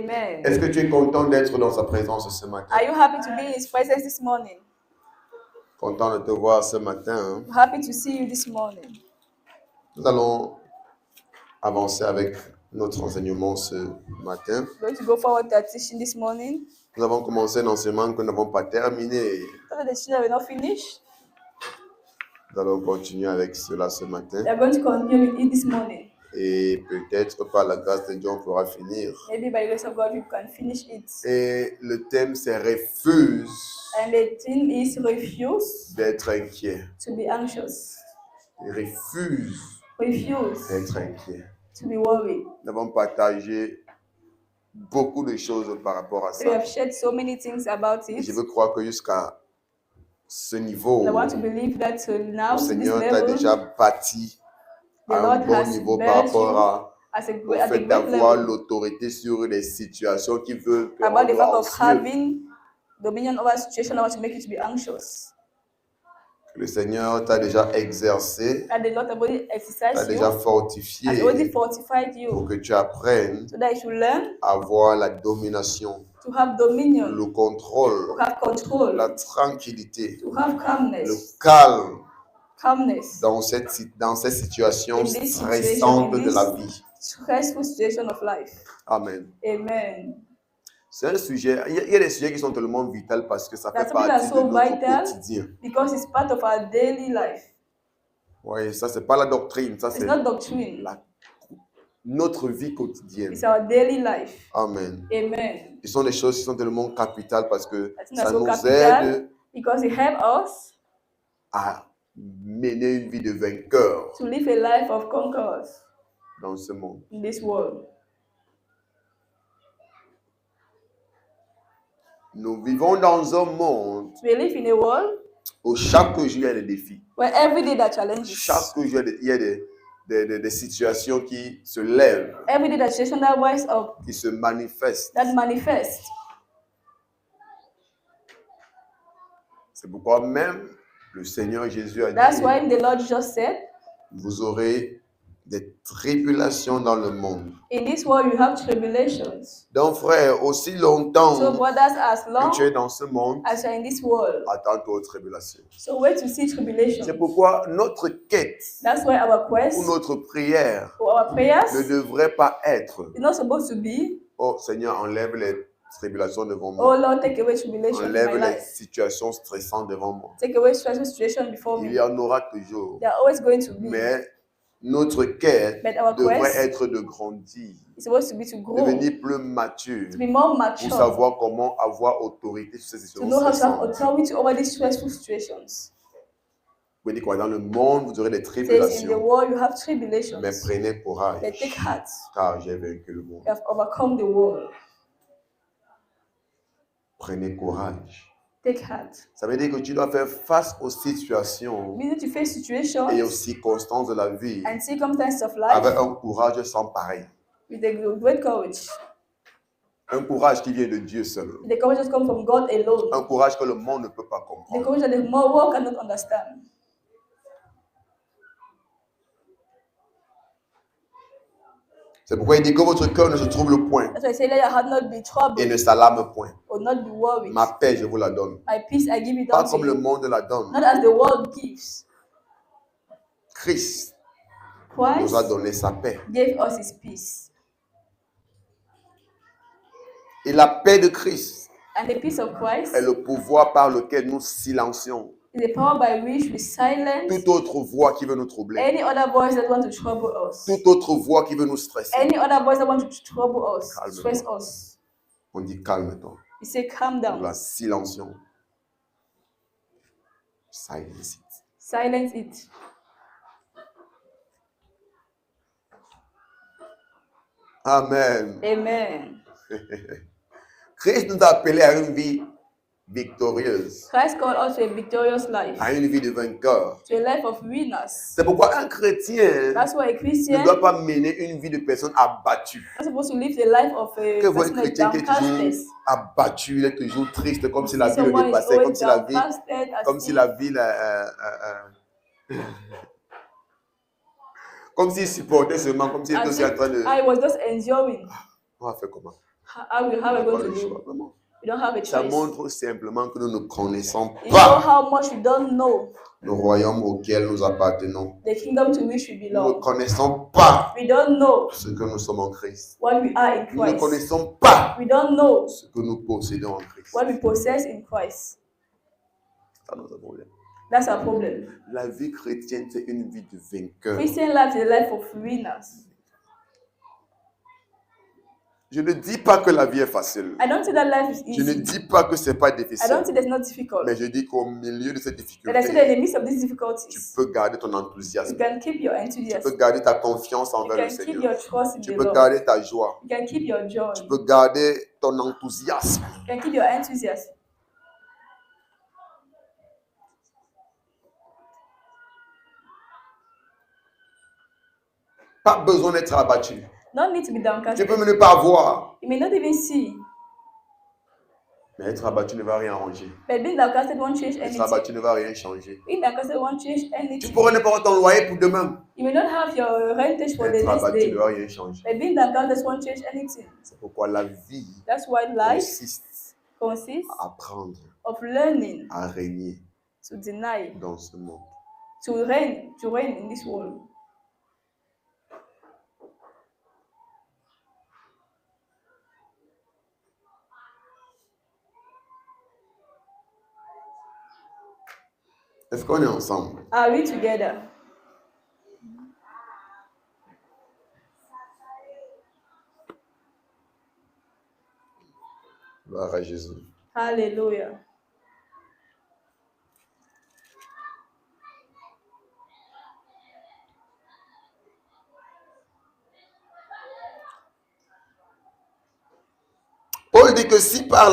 Amen. Est-ce que tu es content d'être dans sa présence ce matin? Are you happy to be in His presence this morning? Content de te voir ce matin. I'm happy to see you this morning. Nous allons avancer avec notre enseignement ce matin. We're going to go forward to our teaching this morning. Nous avons commencé un enseignement que nous n'avons pas terminé. Because the teaching we're not finished, Nous allons continuer avec cela ce matin. we are going to continue with it this morning. Et peut-être par la grâce de Dieu, on pourra finir. Maybe by the grace of God, we can finish it. Et le thème, c'est refuse And the thing is refuse d'être inquiet. to be anxious. Refuse Refuse d'être inquiet. to be worried. Nous avons partagé beaucoup de choses par rapport à We have ça. shared so many things about Et it. je veux croire que jusqu'à ce niveau, And I want to believe that now, le to this Seigneur t'a level, déjà bâti the à un Lord bon has niveau par built rapport you au at a fait great d'avoir level l'autorité sur les situations qui veulent que about on the fact soit of anxieux. having dominion over a situation that wants to make you to be anxious. Le Seigneur t'a déjà exercé, And the Lord has already t'a exercised déjà you, has fortifié already fortified pour you, que tu apprennes so that you should learn à avoir la domination, to have dominion, le to contrôle, have control, la tranquillité, to have le calmness, calme dans ces situations in this situation, stressantes in de la this vie. stressful situation of life. Amen. Amen. C'est un sujet, il y a des sujets qui sont tellement vitaux parce que ça fait That's something partie that's de so notre vital quotidien. because it's part of our daily life. Oui, ça, c'est pas la doctrine, ça, It's c'est not doctrine, notre vie quotidienne. it's our daily life. Amen. Amen. Ce sont des choses qui sont tellement capitales parce que I think ça that's so nous capital aide because it helps us à mener une vie de vainqueur to live a life of conquerors dans ce monde. in this world. Nous vivons dans un monde We live in a world où chaque jour il y a des défis. where every day that challenges, Chaque jour il y a des situations qui se lèvent, every day that situation that rise up, qui se manifestent. that manifest. C'est pourquoi même le Seigneur Jésus a That's dit, why the Lord just said, vous aurez des tribulations dans le monde. in this world you have tribulations. Donc frère, aussi longtemps So brothers, as que long tu es dans ce monde, as you're in this world, attends-toi aux tribulations. so wait to see tribulations. C'est pourquoi notre quête That's why our ou quest notre prière or our prayers ne devrait pas être, is not supposed to be, oh Seigneur, enlève les tribulations devant oh moi. Lord, take away tribulation in my Enlève les life. situations stressantes devant moi. Take away stressful situation before Il me. y en aura toujours. They are always going to be. Mais notre quête But our devrait quest être de grandir, is supposed to be to grow, devenir plus mature, to be more pour mature, savoir comment avoir autorité sur ces to situations know how to have stressantes. authority over these stressful situations. Vous dites quoi? Dans le monde, vous aurez des It says in the tribulations, world you have tribulations, mais prenez courage, but take heart, car j'ai vaincu le monde. you have overcome the world. Prenez courage. Take heart. Ça veut dire que tu dois faire face aux situations We need to face situations et aux circonstances de la vie and circumstances of life avec un courage sans pareil. with a great courage. Un courage qui vient de Dieu seul. The courage that comes from God alone. Un courage que le monde ne peut pas The comprendre. courage that the world cannot understand. C'est pourquoi il dit que votre cœur ne se trouble point That's why I say, let your heart not be et troubled ne s'alarme point. or not be worried. Ma paix, je vous la donne. My peace I give it Pas unto comme le you, monde la donne. not as the world gives. Christ Christ nous a donné sa paix. gave us his peace. Et la paix de Christ And the peace of Christ est le pouvoir par lequel nous silencions is the power by which we silence toute autre voix qui veut nous troubler. any other voice that want to trouble us. Toute autre voix qui veut nous stresser. Any other voice that want to trouble us, Calme-toi. stress us. On dit calme-toi. You say, calm Nous down. la silencions. Silence it. Silence it. Amen. Amen. Christ nous a appelés à une vie victorieuse, Christ called us to a victorious life, à une vie de vainqueur. to a life of winners. C'est pourquoi un chrétien That's why a ne Christian doit pas mener une vie de personne abattue. is supposed to live the life of a Que voit un person that is chrétien qui est toujours downcasted. abattu, il est toujours triste, comme si la vie le Someone is dépassait, always comme si la vie, downcasted, as comme si if- la vie, comme s'il supportait seulement, comme s'il était as aussi en if train de. I was just enjoying. On va faire comment? how On we're n'a pas going le to choix, do. vraiment. We don't have a Ça choice. montre simplement que nous ne connaissons You know pas how much we don't know le royaume auquel nous appartenons. the kingdom to which we Nous ne belong. connaissons pas We don't know ce que nous sommes en Christ. what we are in Nous ne Christ. connaissons pas We don't know ce que nous possédons en Christ. what we possess in Christ. C'est ça notre problème. That's our problem. La vie chrétienne, c'est une vie de vainqueur. Christian life is a life of winners. Je ne dis pas que la vie est facile. I don't say that life is Je ne easy. dis pas que c'est pas I don't difficile. say that's not difficult. Mais je dis qu'au milieu de cette But I say that in difficulté, the midst of these tu difficulties, peux garder ton you enthousiasme. can keep your Tu peux enthusiasm. garder ta confiance You envers le can keep Seigneur. your trust in Tu the peux Lord. garder ta joie. You can keep your joy. Tu peux garder ton enthousiasme. You can keep your enthusiasm. Pas besoin d'être abattu. No need to be Tu downcasted. peux même ne pas voir. You may not even see, Mais être abattu ne va rien arranger. but being downcasted won't change Être anything. abattu ne va rien changer. Being downcasted won't change Tu anything. pourrais ne pas avoir ton loyer pour demain. You may not have your rentage for the Être next abattu day, ne va rien changer. but being downcasted won't change anything. C'est pourquoi la vie That's why life consiste consists à apprendre of learning à régner to deny, dans ce monde. to reign in this world. Est-ce qu'on est ensemble? Are we together? Gloire à Jésus. Hallelujah. Paul dit que si par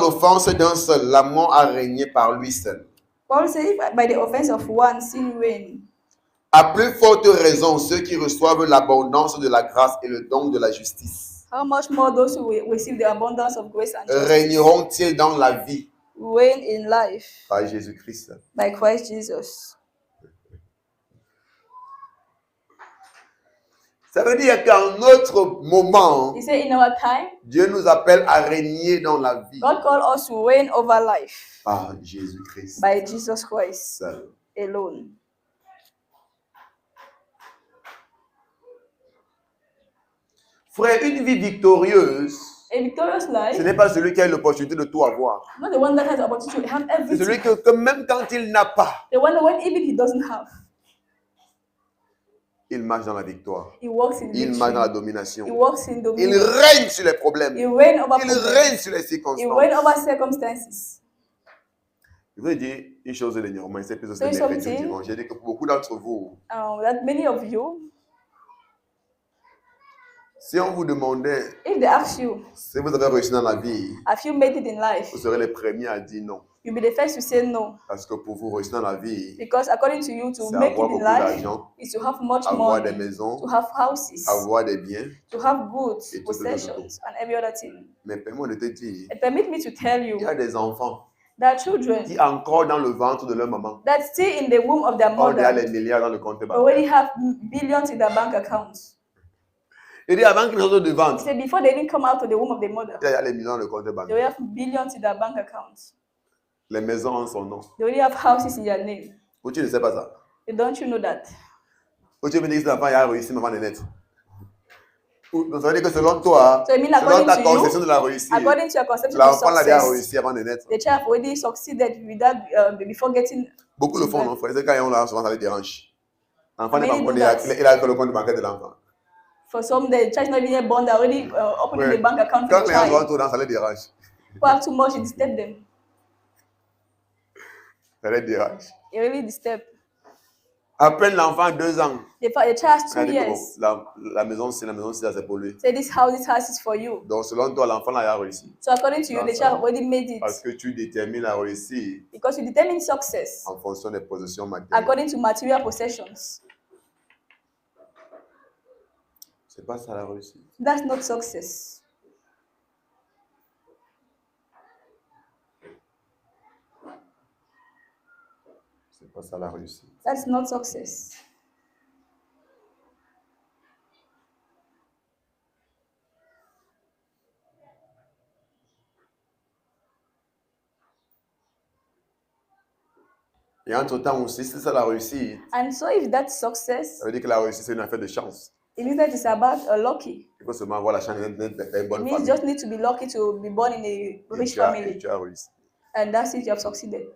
l'offense d'un seul, la mort a régné par lui seul, Paul says, if by the offense of one sin reign, à plus forte raison ceux qui reçoivent l'abondance de la grâce et le don de la justice how much more those who will receive the abundance of grace and justice régneront-ils dans la vie reign in life par Jésus-Christ? by Christ Jesus. Ça veut dire qu'à un autre moment, He said, in our time, Dieu nous appelle à régner dans la vie God called us to reign over life par Jésus-Christ by Jesus Christ seul. alone. Frère, une vie victorieuse, A victorious ce life, n'est pas celui qui a l'opportunité de tout avoir. not the one that has the opportunity to have C'est everything. celui que même quand il n'a pas, The one that when even he doesn't have, il marche dans la victoire. he walks in Il marche dans la victory. He domination. walks in Il dominion. règne sur les problèmes. He reign over Il problems. règne sur les He circonstances. reign over circumstances. Je veux dire une chose dernièrement, c'est plus Say mercredi ou something. dimanche. J'ai dit que pour beaucoup d'entre vous, That many of you, si on vous demandait if they ask you, si vous avez réussi dans la vie, have you made it in life? vous serez les premiers à dire non. You'll be the first to say no. Parce que pour vous réussir dans la vie, Because according to you, to c'est make it avoir in beaucoup life d'argent, is to have much avoir des money, maisons, to have houses, avoir des biens. to have goods, Et tout, possessions, and every other thing. Mais permets-moi de te dire, And permit me to tell il y you a des enfants that children qui encore dans le ventre de leur maman that stay in the womb of their ont déjà mother les milliards dans le compte bancaire. already have billions in their bank accounts. Il dit avant qu'ils sortent de He ventre, said before they didn't come out of the womb of the mother, il y a les millions dans le compte they bancaire. already have billions in their bank accounts. Les maisons en son nom. They already have houses in their name. Ou tu ne sais pas ça? And don't you know that? Ou tu me dis que cet enfant il a réussi avant de naître? Donc ça veut dire que selon toi, So I mean, selon according ta to conception you, de la réussite, according to your conception of l'enfant l'a déjà success, réussi avant de naître. the child already succeeded without before getting. Beaucoup le font, non, frère? C'est quand ils ont là, souvent ça les dérange. L'enfant n'est pas Many encore do né, that. il a que le compte bancaire de l'enfant. For some, the child is not even yet born. They're already opening Ouais. the bank account Quand for the les gens child. rentrent dedans, ça les dérange. People have too much, it disturb them. Ça les dérange. It really disturb. À peine l'enfant a 2 ans, The child has il a 2 dit que bon, years. la maison, c'est ça, c'est pour lui. Say this house is for you. Donc selon toi, l'enfant là, il a réussi. So according to you, Non, the ça child va. already made it Parce que tu détermines la réussite because you determine success en fonction des possessions matérielles. according to material possessions. C'est pas ça la réussite. That's not success. C'est pas ça la réussite. That's not success. Et entre-temps aussi, si c'est ça la réussite, And so if that's success, ça veut dire que la réussite, c'est une affaire de chance. it means that it's about a lucky. Il faut seulement avoir la chance d'être une It bonne means you famille. just need to be lucky to be born in a Et rich tu as family. réussi. And that's it, you have succeeded.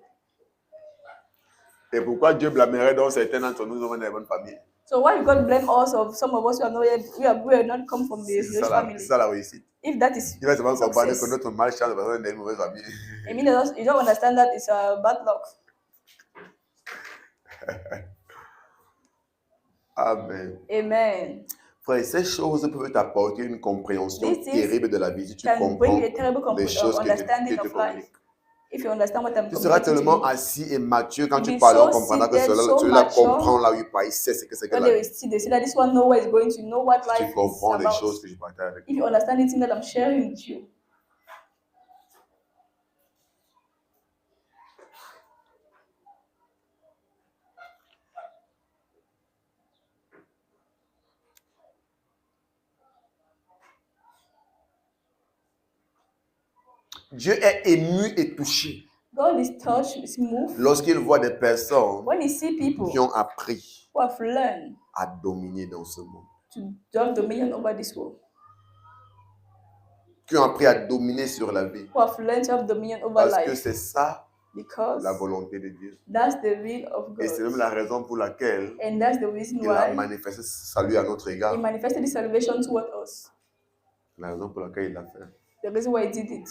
Et pourquoi Dieu blâmerait donc certains d'entre nous dans une bonne famille? So why God blame us of some of us who have not come from the C'est rich family? ça la réussite. If that is Il va seulement comprendre que success, notre malchance est dans une mauvaise famille. I mean, you don't understand that it's a bad luck. Amen. Amen. Frère, ces choses peuvent t'apporter une compréhension These things terrible de la vie si tu can comprends bring you a terrible les choses que understanding Dieu te of life. communique. If you understand what I'm Tu seras communicating to tellement you, assis et mature quand tu Be parles, so on comprendra que seated, cela, so celui-là mature. comprend là où il parle, il sait ce que c'est que when la they vie. will see, they say that this one knows where is going to know what Si life tu is comprends les about. choses que je partage avec If toi. you understand anything that I'm sharing with you, Dieu est ému et touché God is touched, is moved lorsqu'il voit des personnes when He see people qui ont appris who have learned à dominer dans ce monde, to have dominion over this world, qui ont appris à dominer sur la vie. who have learned to have dominion over Parce que life, c'est ça because la volonté de Dieu. that's the will of Et c'est même God. la raison pour laquelle And that's the reason il a why manifesté ce salut à notre He égard. manifested His salvation toward us. La raison pour laquelle il l'a fait. The reason why He did it.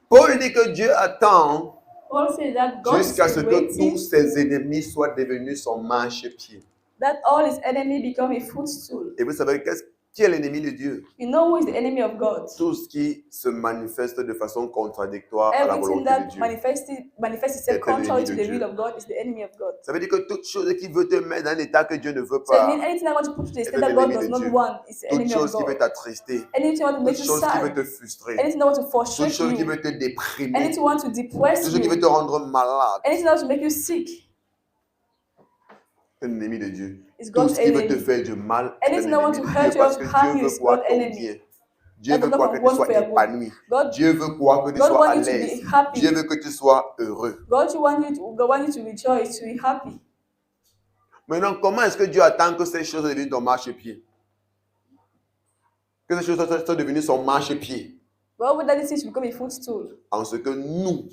Paul dit que Dieu attend Paul says that God jusqu'à is ce que waiting tous ses ennemis soient devenus son marchepied. that all His enemy become a footstool. Et vous savez qui est l'ennemi de Dieu? You know who is the enemy of God? Tout ce qui se manifeste de façon contradictoire à la Everything volonté that de Dieu. manifests C'est itself contrary l'ennemi to de the Dieu. will of God is the enemy of God. Ça veut dire que toute chose qui veut te mettre dans un état que Dieu ne veut So it pas, means anything that wants to put you to the C'est state that God l'ennemi does de not Dieu. want is the toute enemy of chose qui veut God. t'attrister, Anything that want to toute make you chose qui veut sad, te frustrer, anything that wants to toute frustrate chose qui you, veut te déprimer, anything that wants to depress toute chose qui veut te you, rendre malade, anything that wants to make you sick c'est l'ennemi de Dieu. is Tout God's ce qui veut te enemy. faire du mal, c'est Anything that l'ennemi wants de to Dieu. hurt you Parce or que harm Dieu you veut is croire God's ton enemy. bien. Dieu That veut does croire not que tu want sois for your good. épanoui. God, Dieu veut croire que tu God sois à wants you to l'aise. be happy. Dieu veut que tu sois heureux. God want you to rejoice, to be happy. Maintenant, comment est-ce que Dieu attend que ces choses deviennent ton marchepied? Que ces choses soient devenues son marchepied? God would that this become a footstool. En ce que nous,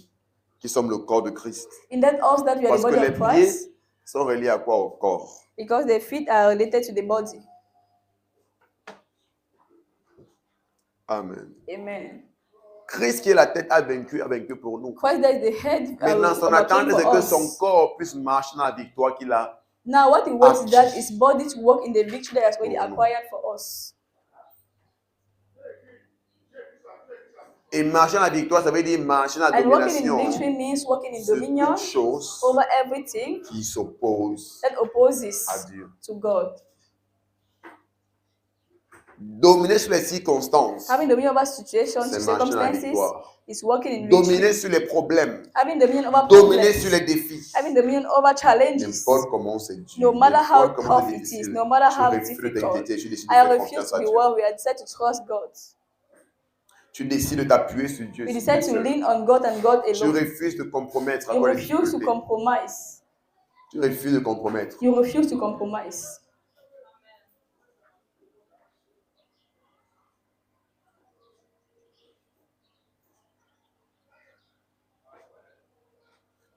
qui sommes le corps de Christ, In that us that we are the parce que body les of Christ, pieds sont reliés à quoi? Au corps. because the feet are related to the body. Amen. Amen. Christ qui est la tête a vaincu pour nous. Christ that is the head Maintenant, son attente, overcame c'est for que us. son corps puisse marcher dans la victoire qu'il a. Now what he wants is Acquis. that his body to work in the victory that has already Pour nous. acquired for us. Et marcher dans la victoire, ça veut dire marcher dans la And working in domination victory means working in sur dominion toutes choses over everything qui s'opposent that opposes à Dieu. to God. Dominer sur les circonstances, Having dominion over situations, c'est marcher dans la circumstances, victoire. is working in Dominer victory. sur les problèmes, Having dominion over dominer sur les problems, défis. having dominion over challenges. N'importe comment c'est dur, No matter how n'importe comment tough c'est it is, difficile, no matter tu how refuses de difficult, t'inquiéter, tu décides de I faire refuse confiance to à be Dieu. worried. I decide to trust God. Tu décides de t'appuyer sur Dieu. We sur decide Dieu to seul. lean on God and God Tu alone. refuses de compromettre à You quoi les refuse to difficultés. compromise. Tu refuses de compromettre. You refuse to compromise.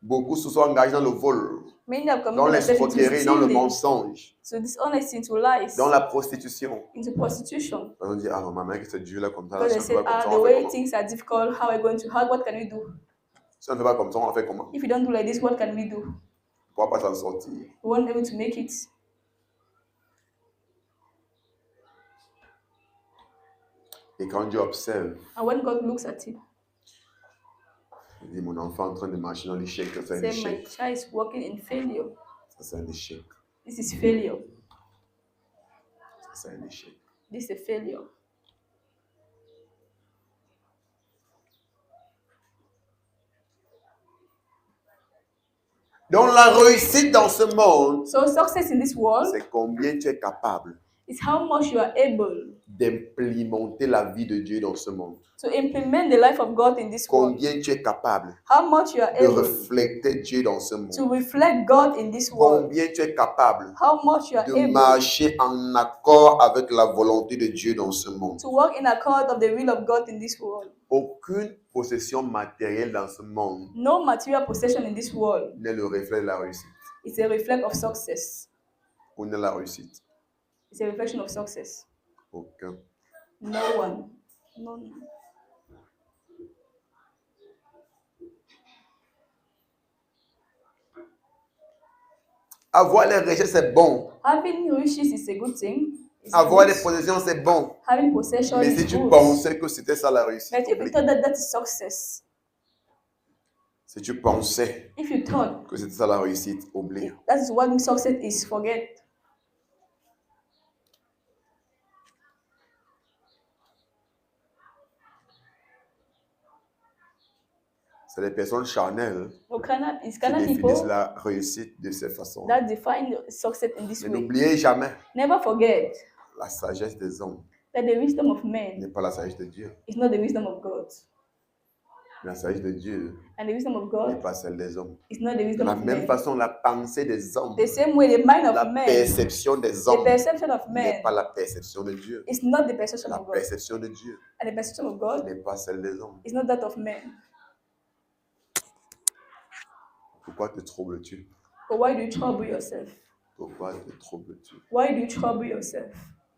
Beaucoup se sont engagés dans le vol, Many have dans committed themselves into l'escroquerie, dans le stealing, mensonge, to dishonesty, into lies, dans la prostitution. into prostitution. On dit, ah non, maman, que c'est Dieu là comme ça. Because Si they on ne fait said, pas comme ça, the on fait way comment? things are difficult, what can we do? Si on ne fait pas comme ça, on fait comment? If you don't do like this, what can we do? On ne pourra pas s'en sortir. We won't be able to make it. Et quand Dieu observe, And when God looks at it, il dit, mon enfant est en train de marcher dans l'échec, ça c'est un say, my échec. child is working in failure. Ça c'est un échec. This is failure. c'est un échec. This is a failure. Donc la réussite dans ce monde, So success in this world c'est combien tu es capable is how much you are able d'implémenter la vie de Dieu dans ce monde. to implement the life of God in this world. Combien tu es capable How much you are de able refléter Dieu dans ce to monde. reflect God in this world. Combien tu es capable How much you are de able marcher en accord avec la volonté de Dieu dans ce monde. to walk in accord of the will of God in this world. Aucune possession matérielle dans ce monde No material possession in this world n'est le reflet de la réussite. is a reflection of success. Ou n'est la réussite. It's a reflection of success. Aucun. No one. None. Avoir les richesses, c'est bon. Having riches is a good thing. It's Avoir good. les possessions, c'est bon. Having possession Mais is si tu good. pensais que c'était ça la réussite, But if you oublie. thought that that is success, Si tu pensais if you thought que c'était ça la réussite, oublie. that is what success is, forget. C'est les personnes charnelles No, it's qui Ghana définissent people la réussite de cette façon. that define success in this Mais way. n'oubliez jamais, Never forget la sagesse des hommes that the wisdom of men n'est pas la sagesse de Dieu. is not the wisdom of God, La sagesse de Dieu and the wisdom of n'est God pas celle des hommes. is not the De wisdom la of même men. façon, la pensée des hommes, The same way, the mind la of men, perception des the hommes perception of n'est men pas la perception de Dieu. is not the perception La of God, perception de Dieu and the perception of God n'est pas celle des hommes. is not that of men. Pourquoi te troubles-tu? But why do you trouble yourself? Pourquoi te troubles-tu? Why do you trouble yourself?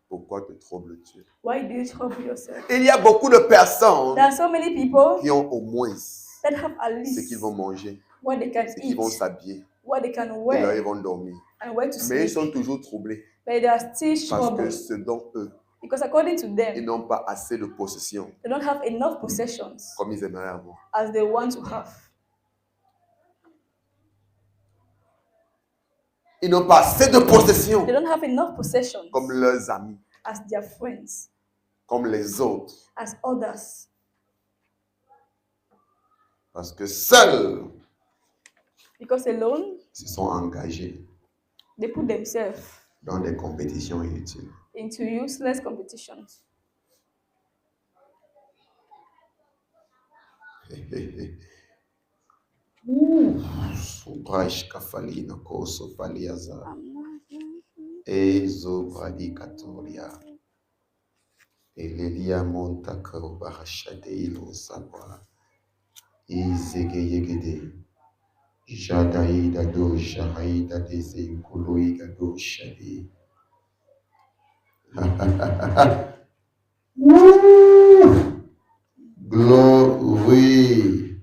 Pourquoi te troubles-tu? Why do you trouble yourself? Il y a beaucoup de personnes There are so many people qui ont au moins ce that have at qu'ils least vont manger, what they can ce qu'ils eat, vont s'habiller, what they can et là wear, ils vont dormir. and where to Mais ils sleep. sont toujours troublés But they are still parce que troubled selon eux, because according to ils them, n'ont pas assez de possessions they don't have enough possessions comme ils aimeraient avoir. as they want to have. Ils n'ont pas assez de possessions They don't have enough possessions comme leurs amis, as their friends, comme les autres. as others, Parce que seuls because alone se sont engagés they put themselves dans des compétitions inutiles. into useless competitions. Sobrash kafalina koso paliaza. Ezo bradikatoria. Elelia monta karobahashade ilo sabra. Izegeyegede. Jadaida do shahaida deze kuloiga do shade. Glory.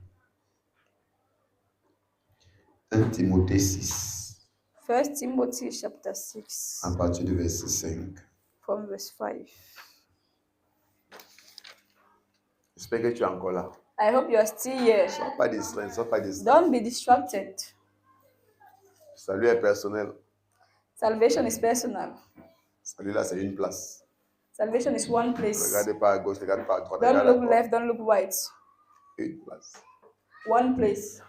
1 Timothée 6, 1 Timothy chapter 6, à partir du verset 5. from verse 5. J'espère que tu es encore là. I hope you are still here. Sois pas distrait, sois pas distrait. Don't be distracted. Salut est personnel. Salvation is personal. Salut là, c'est une place. Salvation is one place. Regardez pas à gauche, regarde pas à droite. Don't Regarde à look droite. left, don't look right. Une place. One place.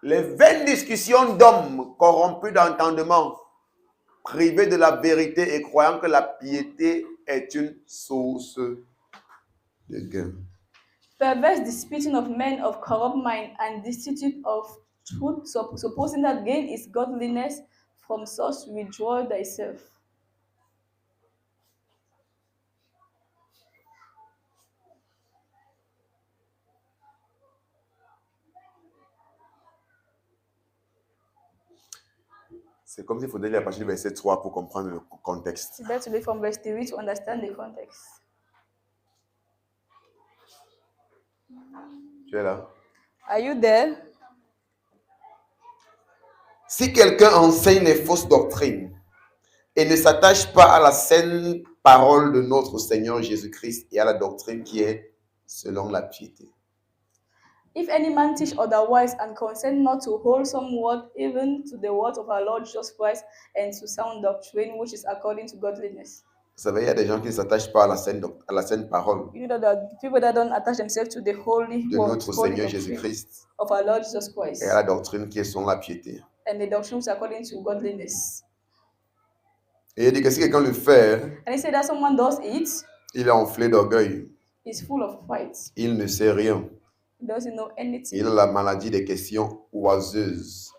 Les vaines discussions d'hommes corrompus d'entendement, privés de la vérité et croyant que la piété est une source de gain. Perverse disputing of men of corrupt mind and destitute of truth, supposing that gain is godliness, from such withdraw thyself. C'est comme s'il faudrait lire à partir du verset 3 pour comprendre le contexte. It's better to read from verse 3 to understand the context. Tu es là? Are you there? Si quelqu'un enseigne les fausses doctrines et ne s'attache pas à la saine parole de notre Seigneur Jésus-Christ et à la doctrine qui est selon la piété. If any man teach otherwise and consent not to wholesome word, even to the word of our Lord Jesus Christ, and to sound doctrine, which is according to godliness. Vous savez, il y a des gens qui ne s'attachent pas à la sainte parole You know that there are people that don't attach themselves to the holy de word, notre holy Seigneur doctrine Jésus-Christ of our Lord Jesus Christ, et à la doctrine qui est selon la piété. and the doctrine which is according to godliness. Et il dit que si quelqu'un le fait, And he said that someone does it, il est enflé d'orgueil. is full of pride. Il ne sait rien. He doesn't know anything. Il a la maladie des questions oiseuses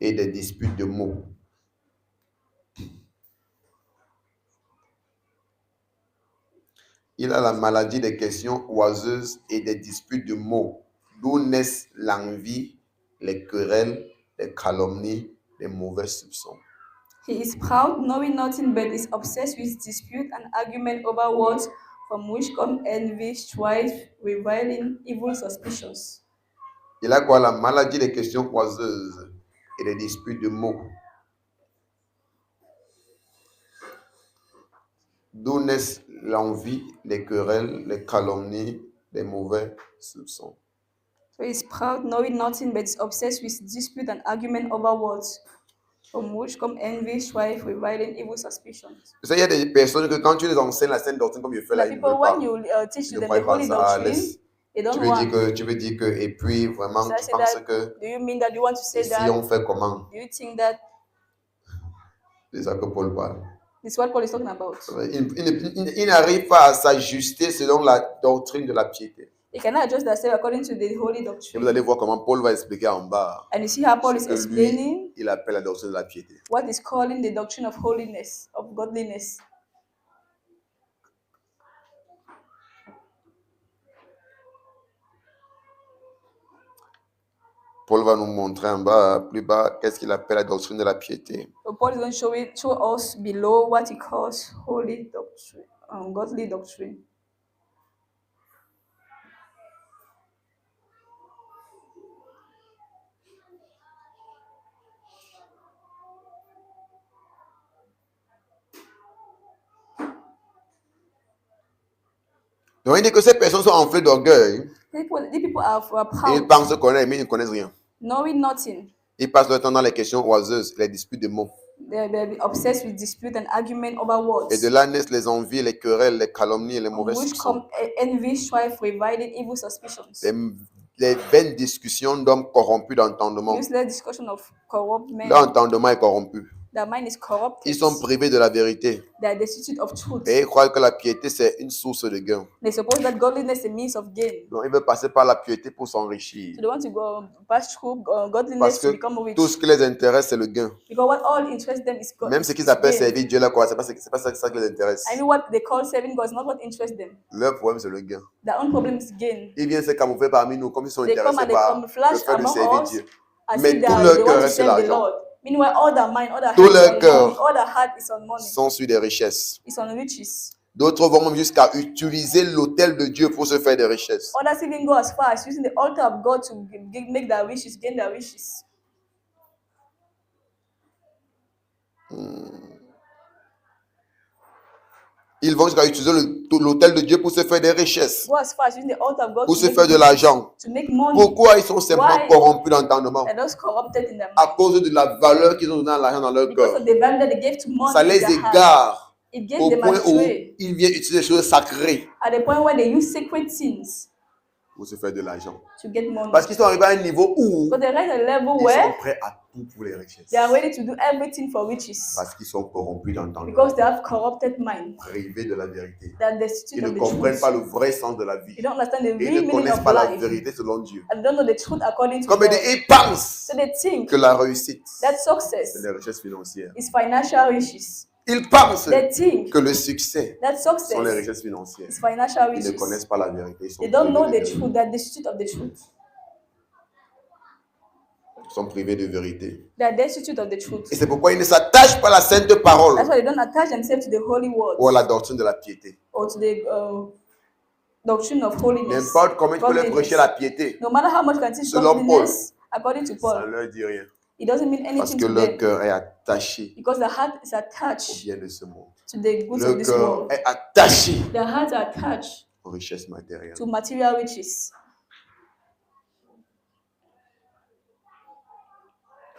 et des disputes de mots. Il a la maladie des questions oiseuses et des disputes de mots, d'où naissent l'envie, les querelles, les calomnies, les mauvais soupçons. He is proud, knowing nothing, but is obsessed with dispute and argument over words, from which come envy, strife, reviling, evil suspicions. Il a quoi? La maladie des questions oiseuses et des disputes de mots. D'où naissent l'envie, les querelles, les calomnies, les mauvais soupçons. So he is proud, knowing nothing, but is obsessed with dispute and argument over words, from which come envy, strife, reviling, evil suspicions. Vous savez, il y a des personnes que quand tu les enseignes la sainte doctrine comme je fais là, The ils ne people, veulent pas. when you teach Ils ne them the croient pas holy ça. doctrine, they don't Tu veux want. dire que, et puis vraiment, So I tu say penses that, que do you mean that you want to say si that? on fait comment? Do you think that C'est ça que Paul parle. this is what Paul is talking about? Il n'arrive pas à s'ajuster selon la doctrine de la piété. He cannot adjust themselves according to the holy Et doctrine. vous allez voir comment Paul va expliquer en bas And you see how Paul ce is que explaining lui, il appelle la doctrine de la piété. what is calling the doctrine of holiness, of godliness. Paul va nous montrer en bas, plus bas, qu'est-ce qu'il appelle la doctrine de la piété. So Paul is going to show us below what he calls holy doctrine, godly doctrine. Donc il dit que ces personnes sont enflées d'orgueil. The people are Et ils proud, pensent connaître, mais ils ne connaissent rien. knowing nothing. Ils passent leur temps dans les questions oiseuses, les disputes de mots. They're obsessed with dispute and argument over words. Et de là naissent les envies, les querelles, les calomnies et les From mauvais which soupçons. come envy, strife, reviling, evil suspicions. Les vaines discussions d'hommes corrompus d'entendement. Useless discussion of corrupt men. Leur entendement est corrompu. Their mind is corrupted. Ils sont privés de la vérité. They are destitute of truth. Et ils croient que la piété, c'est une source de gain. They suppose that godliness is a means of gain. Donc, ils veulent passer par la piété pour s'enrichir. So they want to go pass through godliness Parce to que become rich. tout ce qui les intéresse, c'est le gain. Because what all interests them is God. Même ce qu'ils appellent servir Dieu, là, quoi, c'est pas ça qui les intéresse. I mean what they call serving God is not what interests them. Leur problème, c'est le gain. Their own problem is gain. Ils viennent se camoufler parmi nous, comme ils sont They come intéressés and they par camouflage le fait de among servir us Dieu. as Mais if they tout are leur they cœur want to est sur serve the l'argent. Lord. Meanwhile, all their mind, all their Tout heart leur is on cœur. money. All their heart is on money. Sont sur des richesses. It's on riches. D'autres vont même jusqu'à utiliser l'autel de Dieu pour se faire des richesses. Others even go as far as using the altar of God to make their riches, gain their riches. Ils vont jusqu'à utiliser l'autel de Dieu pour se faire des richesses, Go as far as using the altar of God pour to se make faire de riches, l'argent. to make money. Pourquoi ils sont simplement Why? corrompus d'entendement? They're just corrupted in their À mind. cause de la valeur qu'ils ont donnée à l'argent dans leur Because cœur. of the value that they gave to money Ça in les their heart. égare It gave au them point où astray ils viennent utiliser des choses sacrées at the point where they use sacred things pour se faire de l'argent. to get money. Parce qu'ils sont arrivés à un niveau où But they're at a level ils sont where prêts à tout pour les richesses. they are ready to do everything for riches Parce qu'ils sont corrompus d'entendement, because they have corrupted mind. privés de la vérité. They are Ils destitute ne of the comprennent truth. pas le vrai sens de la vie. They don't understand the Et ils real ne meaning connaissent of pas la life. vérité selon Dieu. And they don't know the truth according to Comme il God. dit, ils pensent So they think que la réussite, that c'est success les richesses financières. is financial riches. Ils pensent They think que le succès that sont les success richesses financières. is financial Ils ne riches. connaissent pas la vérité. Ils sont They don't know privés the de truth. They are destitute of the truth. Ils sont privés de vérité. They are destitute of the truth. Et c'est pourquoi ils ne s'attachent pas à la sainte parole That's why they don't attach themselves to the holy word ou à la doctrine de la piété. or to the doctrine of holiness. N'importe comment tu peux leur Godliness. prêcher la piété, No matter how much you can teach Selon godliness, according to ça ne Paul, leur dit rien. it doesn't mean Parce anything que to leur them cœur est attaché because the heart is au attached bien de ce monde. to the goods Leur of this cœur world. est attaché Their hearts are attached aux richesses matérielles. to material riches.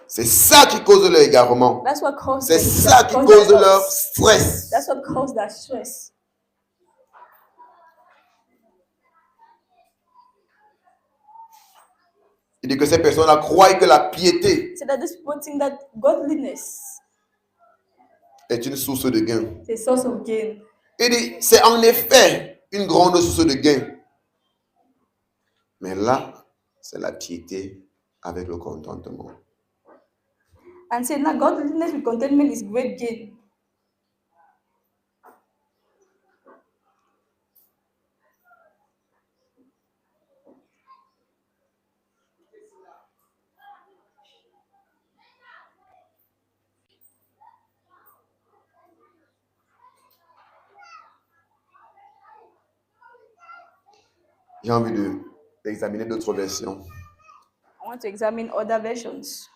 C'est ça qui cause leur égarement. That's what caused C'est them- ça qui caused cause their leur loss. stress. That's what caused that stress. Il dit que ces personnes-là croient que la piété So that these people think that godliness est une source de gain. is a source of gain. Il dit, c'est en effet une grande source de gain. Mais là, c'est la piété avec le contentement. And saying that godliness with contentment is great gain. J'ai envie d'examiner d'autres versions. I want to examine other versions.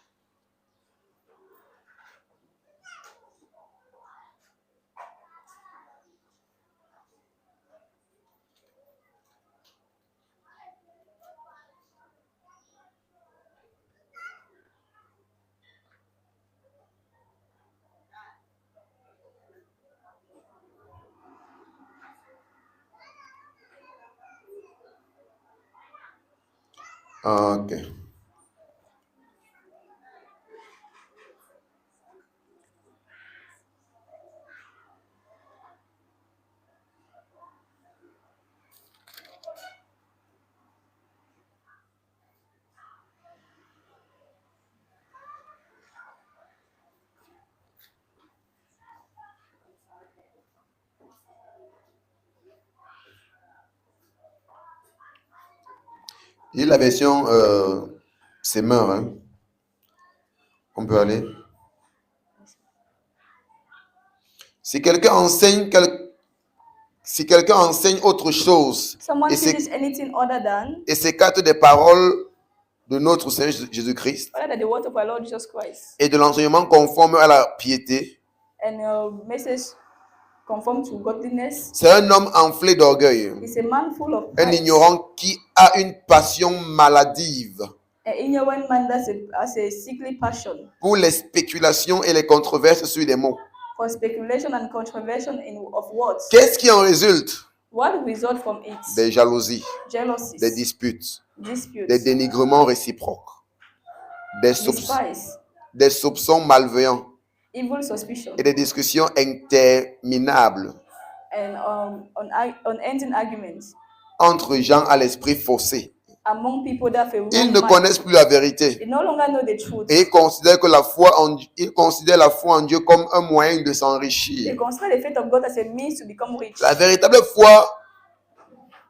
Ok. Il y a la version Semeur. Hein. On peut aller. Si quelqu'un enseigne, si quelqu'un enseigne autre chose Someone et teaches anything other s'écarte des paroles de notre Seigneur Jésus-Christ than the word of our Lord Jesus Christ, et de l'enseignement conforme à la piété, and a message conform to godliness, c'est un homme enflé d'orgueil, is a man full of un pride, ignorant qui a une passion maladive an ignorant man that has a sickly passion pour les spéculations et les controverses sur les mots. for speculation and controversy of words. Qu'est-ce qui en résulte? What result from it? Des jalousies, Jealousies, des disputes, disputes, des dénigrements réciproques, des despise, soupçons malveillants evil suspicion, et des discussions interminables and unending arguments entre gens à l'esprit faussé. among people that have a wrong Ils ne mind. connaissent plus la vérité They no longer know the truth. et ils considèrent que la foi en Dieu comme un moyen de They s'enrichir. consider the faith of God as a means to become rich. La véritable foi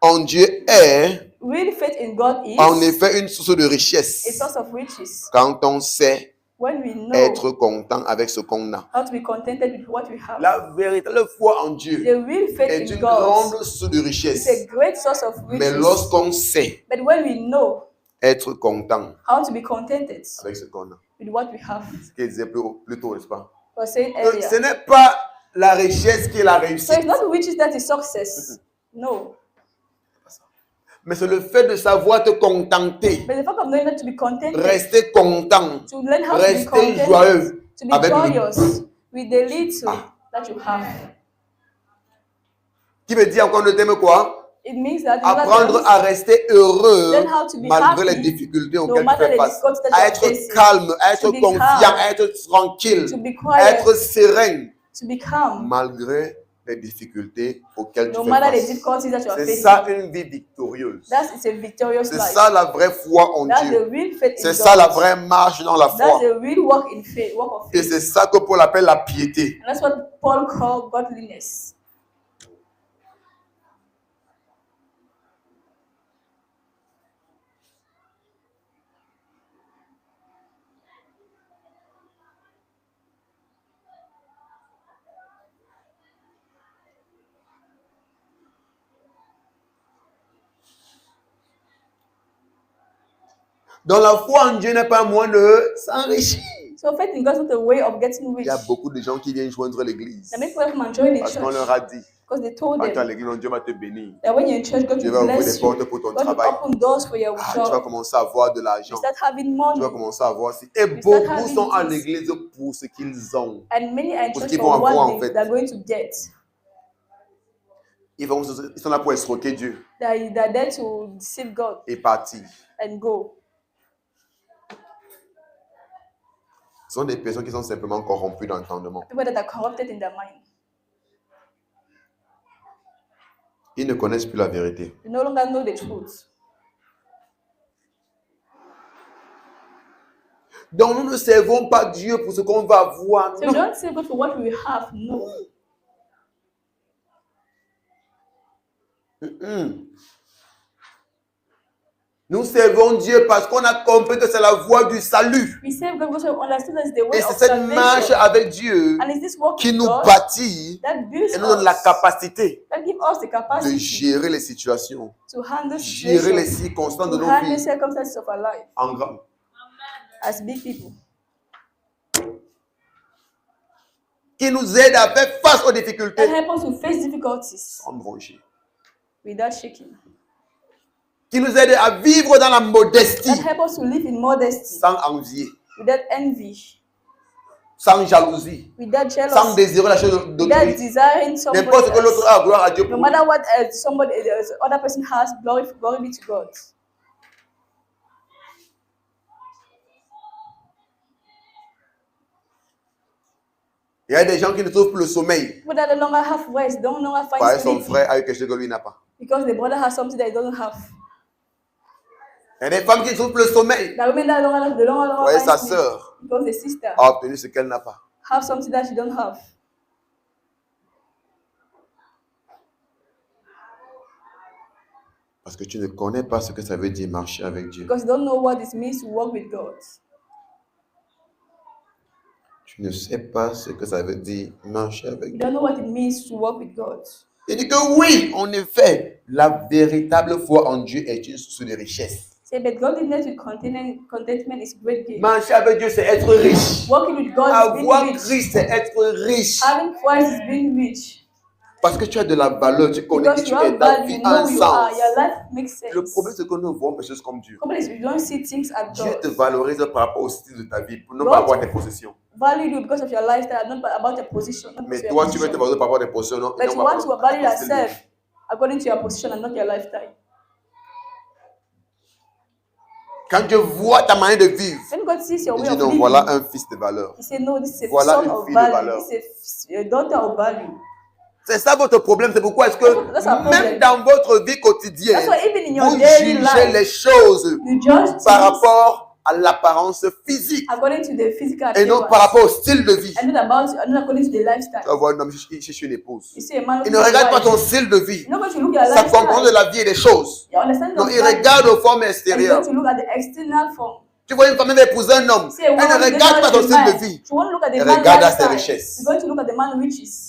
en Dieu est Real faith in God is en effet une source de a richesse source of riches. quand on sait When we know être content avec ce qu'on a. how to be contented with what we have. La véritable foi en Dieu The real faith est in une God grande source de is a richesse. great source of Mais riches. lorsqu'on sait But when we know être content how to be contented avec ce qu'on a, with what we have, ce qu'il disait plus tôt, n'est-ce pas? I was saying Donc, ce earlier. n'est pas la richesse qui est la So réussite, it's not riches that is success. No. mais c'est le fait de savoir te contenter, But the fact of knowing how to be contented, rester content, to learn how to be rester contented, joyeux to be avec le joyous with the little Ah. that you have. qui veut dire encore ne t'aime quoi? It means that Apprendre à rester heureux learn how to be malgré happy, les difficultés no auxquelles tu matter fais the face, difficulties that à you are être facing, calme, à être to be confiant, calm, à être tranquille, to be à être quiet, serein to be calm, malgré les difficultés auxquelles no tu matter fais the face. difficulties that you are C'est facing. ça une vie victorieuse. That is a victorious C'est life. ça la vraie foi en That's the Dieu. real faith in C'est God. ça la vraie marche dans la That's foi. the real walk in faith, walk of Et faith. c'est ça que Paul appelle la piété. And that's what Paul called godliness. Dans la foi en Dieu n'est pas moins de s'enrichir. So faith in God is not a way of getting Il rich. y a beaucoup de gens qui viennent joindre l'église There are many people come and join the parce qu'on church leur a dit, because they told quand tu es à them l'église, non, Dieu va te bénir. that when you're in church, God Dieu will va ouvrir des bless you. portes pour ton God will travail. open doors for your Ah, tu vas job. commencer à avoir de You l'argent. start having Tu vas money. commencer à avoir ci. Et start beaucoup having sont à this. l'église pour ce qu'ils ont. And many are in Pour ce church qu'ils for vont avoir, what en fait. they're going to get. Ils sont là pour escroquer Dieu They're there to deceive God et partir. and go. Ce sont des personnes qui sont simplement corrompues d'entendement. People that are corrupted in their mind. Ils ne connaissent plus la vérité. They no longer know the truth. Donc nous ne servons pas Dieu pour ce qu'on va avoir. So Non. we don't say God for what we have. No. Nous servons Dieu parce qu'on a compris que c'est la voie du salut. We serve God because we understand that it's the way Et of c'est cette marche salvation. avec Dieu And it's this work qui with nous God bâtit that builds et nous donne la us, capacité that gives us the de capacity gérer les situations, to handle gérer les situations, circonstances de to nos handle vies circumstances of our life en grand. as big people. Qui nous aide à faire face aux That difficultés help us to face difficulties sans broncher. without shaking. Qui nous aide à vivre dans la modestie That help us to live in modesty, sans envier, without envy, sans jalousie, without sans jealousy, désirer la chose without d'autrui. desiring somebody N'importe ce que l'autre else. a, gloire à Dieu No pour matter lui. what somebody, the other person has, glory be to God. Il y a des gens qui ne trouvent plus le sommeil People that no longer have rest, don't no longer find parce que son sleep frère a eu quelque chose que lui n'a pas. because the brother has something that he doesn't have. Il y a des femmes qui ne trouvent plus le sommeil. The women that no longer Voyez, find sa sleep sœur because the sister a obtenu ce qu'elle n'a pas. have something that she don't have. Parce que tu ne connais pas ce que ça veut dire marcher avec Dieu. Because you don't know what it means to walk with God. Tu ne sais pas ce que ça veut dire marcher avec You Dieu. don't know what it means to walk with God. Il dit que oui, en effet, la véritable foi en Dieu est une source de richesse. Say, but godliness with contentment is great gain. Marcher avec Dieu, c'est être riche. Walking with God is Avoir being rich. Christ, c'est être riche. Having Christ is being rich. Parce que tu as de la valeur, tu connais qui Because tu you es, have ta value, vie you a know un who you are, sens. your life makes sense. Le problème, c'est que nous voyons des choses comme Dieu. Problem is, you don't see things as Dieu te God. valorise par rapport au style de ta vie, non God par rapport à tes possessions. Value you because of your lifestyle, not about your position. Not Mais because of toi, your tu veux te position. valoriser par rapport à tes possessions, non, But non you par want to rapport à value ton style de vie. yourself according to your position and not your lifestyle. Quand Dieu voit ta manière de vivre, When God sees your il way dit of non, living, voilà un fils de valeur. He said, no, this is a Voilà son une of fille de value. valeur. This is a daughter of value. C'est ça votre problème. C'est pourquoi est-ce That's our que même problem. dans votre vie quotidienne, That's why even in your vous daily jugez life, les choses you judge par things rapport à l'apparence physique according to the physical et non appearance, par rapport au style de vie. and not according to the lifestyle. Tu vas voir un homme, je suis une épouse. You see a man Il looking ne at regarde a pas wife. ton style de vie, You're not going to look at sa compréhension de lifestyle. la vie et des choses. Your understanding Non, of il life, regarde aux formes and you're extérieures. going to look at the external form. Tu vois une femme, elle va épouser un homme. See a Elle woman, ne you regarde pas don't ton look style at de the man. vie. You won't look at the Elle man's regarde à ses lifestyle. richesses. You're going to look at the man's riches.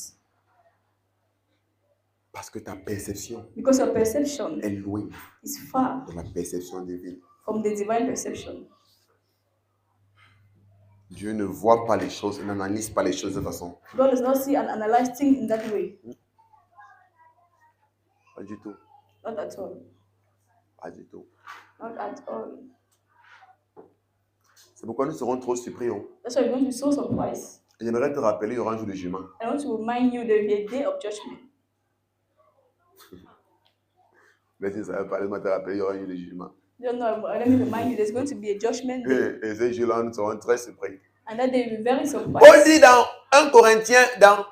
Parce que ta perception Because your perception est loin is far de la perception divine. from the divine perception. Dieu ne voit pas les choses, il n'analyse pas les choses de cette façon. God does not see and analyze things in that way. Pas du tout. Not at all. Pas du tout. Not at all. C'est pourquoi nous serons trop surpris. Hein. That's why we're going to be so surprised. Et j'aimerais te rappeler, il y aura un jour de jugement. I want to remind you there will be a day of judgment. Mais si ça ne veut pas te rappeler, il y aura un jour de jugement. You don't know, let me remind you, there's going to be a judgment day. Et ce jour-là, nous serons très surpris. And that day will be very Paul surprised. dit dans 1 Corinthiens, dans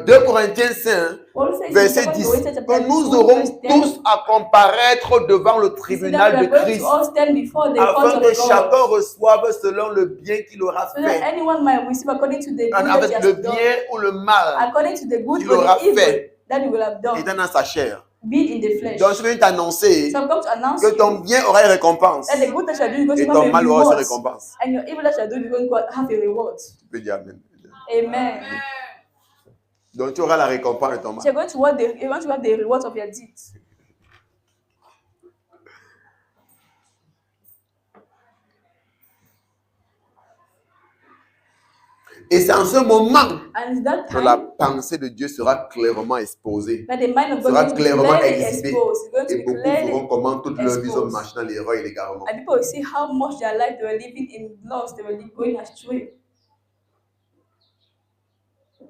2 Corinthiens 5, Paul says in verset 2 10, Corinthians chapter que nous 2, aurons verse 10, tous à comparaître devant le he said that tribunal we de are going Christ, to all stand before the court afin of que God, chacun reçoive selon le bien qu'il aura so that fait, anyone might receive according to the good that avec he le has done, bien ou le mal, according to the good qu'il or aura the evil fait, that he will have done, étant dans sa chair. be it in the flesh. Donc je viens t'annoncer So I've come to announce que ton you bien aura une récompense that the good that you are doing is going et to ton have a mal aura reward, aussi récompense. and your evil that you are doing is going to have a reward. Tu peux dire Amen. Amen. Donc tu auras la récompense de ton So mal. you're going to have the reward of your deeds. Et c'est en ce moment And it's that que la time pensée de Dieu sera clairement exposée. that the mind of God Sera is going to be clairement clearly exhibée. exposed. It's going to Et be beaucoup clearly verront comment toute leur vie ont exposed. marché dans l'erreur et l'égarement. And people will see how much their life they were living in loss, they were going astray.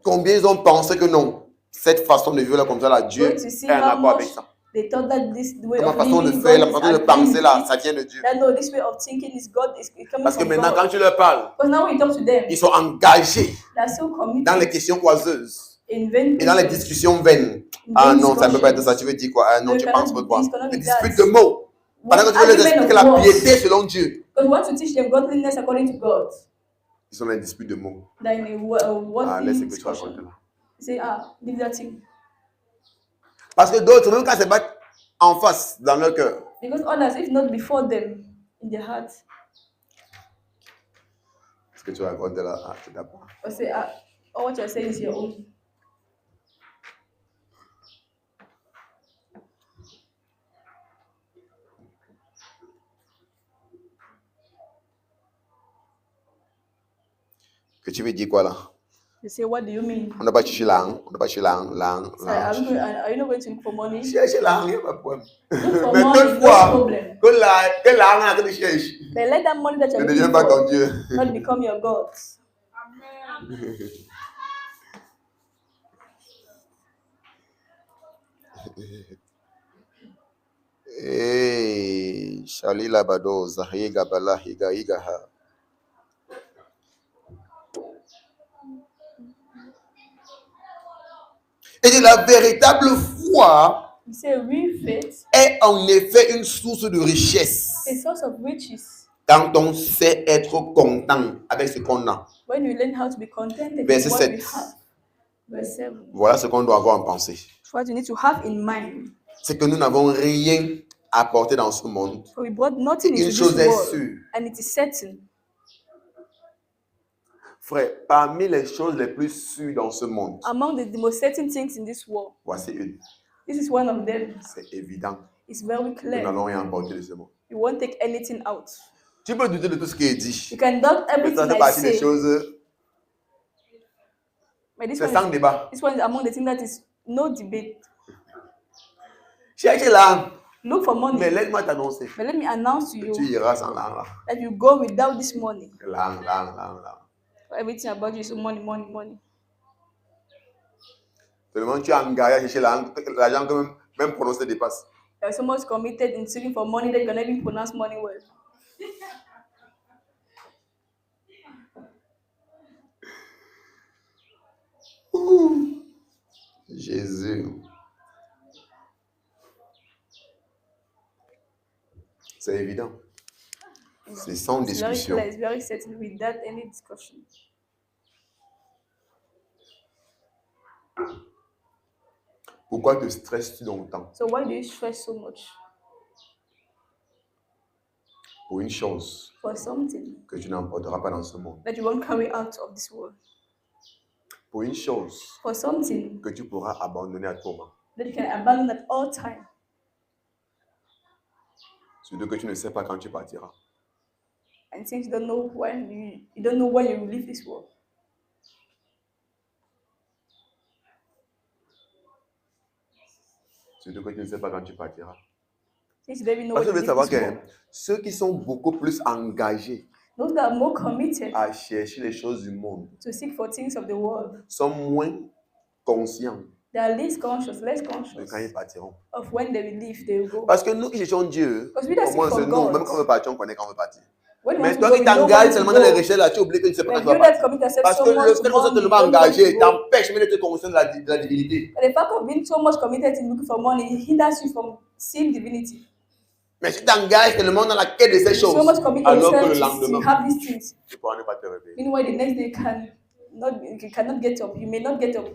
Combien ils ont pensé que non, cette façon de vivre là comme ça, là, Dieu Going to see est en how accord much avec ça. they thought that this way Ma of façon de living, faire, la God is façon de agreeing penser with là, it. ça vient de Dieu. That no, this way of thinking is God is coming Parce que from maintenant, quand God. tu leur parles, Because now when you talk to them, ils sont engagés they're so committed dans les questions oiseuses in vain et dans les questions. discussions vaines. Ah non, ça ne peut pas être ça. Tu veux dire quoi? Ah non, No, it tu cannot penses be quoi? this, cannot Des be disputes that. de mots. Pendant que tu veux leur expliquer la piété selon Dieu, Because we want to teach them godliness according to God. ils sont dans les disputes de mots. Then a Ah, laisse ce que tu racontes discussion. là. Say, leave that thing. Parce que d'autres, même quand ils se battent en face, dans leur cœur, Because others, if not before them, in their heart, ce que tu racontes là, ah, c'est d'abord. or say, all what you're saying is your own. Que tu veux dire quoi là? They say, what do you mean? On n'a pas cherché langue, on n'a pas cherché langue. Say, are you not going to look for money? Chercher langue, il n'y a pas de problème. Look for Mais money, no toutefois, problem. que langue que tu cherches But let that money that ne you're devienne looking pas ton for Dieu. not become your God. Hey, Shalila Bado, Zahiga Bala, Higa Higaha. Et la véritable foi You say real faith est en effet une source de richesse is a source of riches. quand on sait être content avec ce qu'on a. When you learn how to be contented Verset with what 7. we have. Verse 7. Voilà ce qu'on doit avoir en pensée. What you need to have in mind. C'est que nous n'avons rien à apporter dans ce monde. For we brought nothing Une into chose this est world, sûre. and it is certain. Frère, parmi les choses les plus sûres dans ce monde, Among the most certain things in this world, voici une. this is one of them. C'est évident. It's very Nous clear. n'allons rien apporter de ce monde. You won't take anything out. Tu peux douter de tout ce qui est dit. You can doubt Mais everything ça fait I partie des say. choses, But c'est sans débat. this one is among the things that is no debate. Cherche là. Look for money. Mais laisse-moi t'annoncer. But let me announce to Tu you iras sans langue là. that you go without this money. Langue. Everything about you is money, money, money. Seulement tu es engagé à chercher l'argent que même prononcer dépasse. You're so much committed in seeking for money that you can even pronounce money well. Jésus. C'est évident. C'est sans It's very discussion. clear, it's very certain without any discussion. Pourquoi te stresses-tu donc tant So why do you stress so much pour une chose for something que tu n'emporteras pas dans ce monde? that you won't carry out of this world? Pour une chose For something que tu pourras abandonner à tout moment. that you can abandon at all time. Surtout que tu ne sais pas quand tu partiras. And since you don't know when you will leave this world. Surtout que tu ne sais pas quand tu partiras. Since you don't even know Parce when que you vous devez leave savoir this que world. ceux qui sont beaucoup plus engagés Those that are more committed à chercher les choses du monde to seek for things of the world, sont moins conscients they are less conscious de conscious quand ils partiront. of when they will leave, they will go. Parce que nous qui cherchons Dieu, Because we don't au moins seek c'est for nous, God. même quand on veut partir, on connaît quand on veut partir. When we Mais want to toi go, qui we know t'engages when to seulement dans les go. recherches là, tu oublies que tu ne sais pas quand But tu vas you that partir. commit yourself Parce so que le much fait to qu'on soit money, tellement you don't know when engagé to go. t'empêche même d'être conscient de la divinité. But the fact of being so much committed in looking for money hinders you from seeing divinity. Mais si tu t'engages tellement dans la quête de ces So choses, much committed alors que le yourself to lendemain, have these things. tu pourras ne pas te réveiller. Meanwhile, the next day you cannot get up. You may not get up.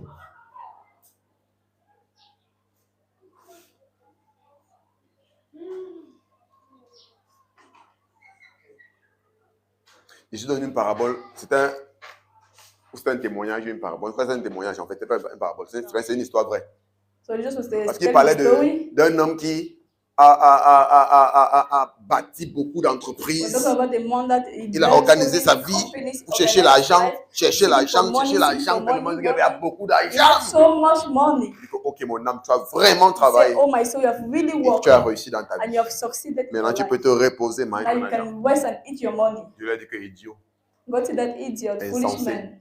Je donne une parabole. C'est un témoignage, une parabole. C'est un témoignage en fait, c'est pas une parabole. C'est une histoire vraie. So Jesus was Parce qu'il parlait d'un homme qui a bâti beaucoup We're d'entreprises. talking about the man that Il a built organisé so sa many vie companies, pour chercher organized his l'argent, life, chercher seeking for l'argent, money, chercher seeking for l'argent. Que le money, monde dit, il y a money. beaucoup He had d'argent. so much money. Il dit, ok, mon âme, tu as vraiment He said, travaillé oh my soul, you have really et worked tu as réussi dans ta and vie. you have succeeded in Maintenant, your tu life. peux te reposer, manger Now ton you argent. can rest and eat your money. Je lui ai dit que idiot. Go to that idiot, foolish Insensé. man.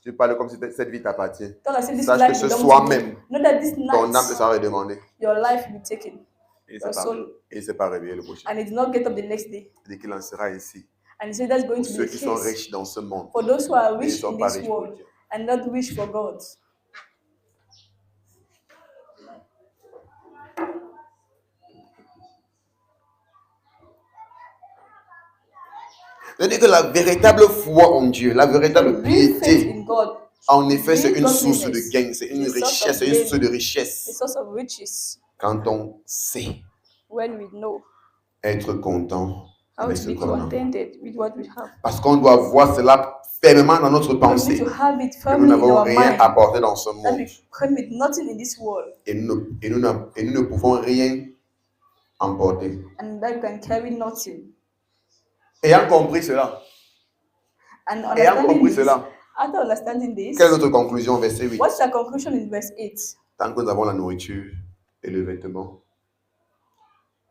Tu parles comme si cette vie t'appartient. Don't I say this Sache que life ce belongs soir to même, me. Know that this ton âme te night, sera redemandée. your life will be taken. Et Your soul. il ne s'est pas réveillé le prochain. And he did not get up the next day. Il dit qu'il en sera ainsi. And he said that's going Pour to be ceux the qui sont case riches dans ce monde, for those who are mais ils ne rich sont in pas this riches pour world Dieu. and not rich for God. C'est-à-dire que la véritable foi en Dieu, la véritable Real faith piété, in God, en effet, c'est real une source de godliness, gain, c'est une is a source richesse, of c'est une gain, source de a richesse. source of riches. Quand on sait When we know être content how avec to ce be qu'on a. contented with what we have. Parce qu'on doit voir cela fermement dans notre We need pensée. to have it Que nous firmly in n'avons our rien mind apporté dans ce that monde. we come with nothing in this world Et nous ne pouvons rien emporter. and that we can carry nothing. Ayant compris cela, And ayant understanding compris this, cela, after understanding this, quelle est notre conclusion, verset 8? what's the conclusion in verse 8? Tant que nous avons la nourriture et le vêtement,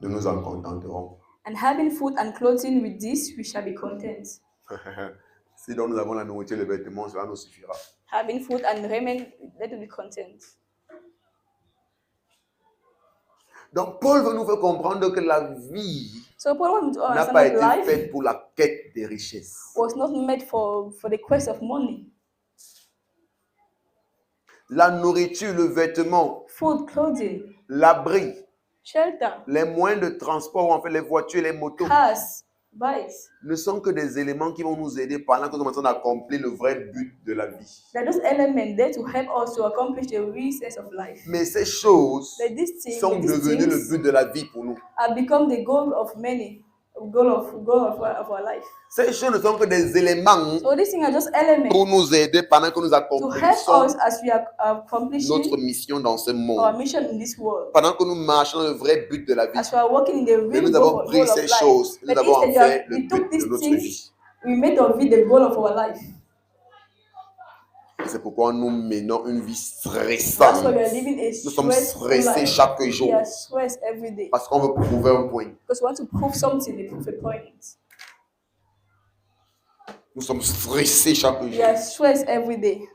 nous nous en contenterons. And having food and clothing with this, we shall be content. Si donc nous avons la nourriture et le vêtement, cela nous suffira. Having food and raiment, let us be content. Donc Paul veut nous faire comprendre que la vie So Paul wants to n'a understand pas that été life faite pour la quête des richesses. was not made for the quest of money. La nourriture, le vêtement, Food, clothing, l'abri, shelter, les moyens de transport, en fait les voitures, les motos, cars, bikes. ne sont que des éléments qui vont nous aider pendant que nous sommes en train d'accomplir le vrai but de la vie. They're those elements there to help us to accomplish the real sense of life. Mais ces choses But these things, sont devenues le but de la vie pour nous. have become the goal of many, goal of our life. Ces choses ne sont que des éléments So these things are just elements pour nous aider pendant que nous to help accomplissons us as we are accomplishing notre mission dans ce our monde. mission in this world. Pendant que nous marchons dans le vrai but de la vie. As we are walking in the Mais real nous avons goal pris of ces life. choses, nous But avons en instead, fait le we took but de these notre things, vie. we made of it the goal of our life. C'est pourquoi nous menons une vie That's stressante. why we are living a Nous sommes stressful stressés life. chaque We jour are stressed every day parce qu'on veut prouver un point. because we want to prove something, we prove a point. Nous sommes stressés chaque We jour. are stressed every day.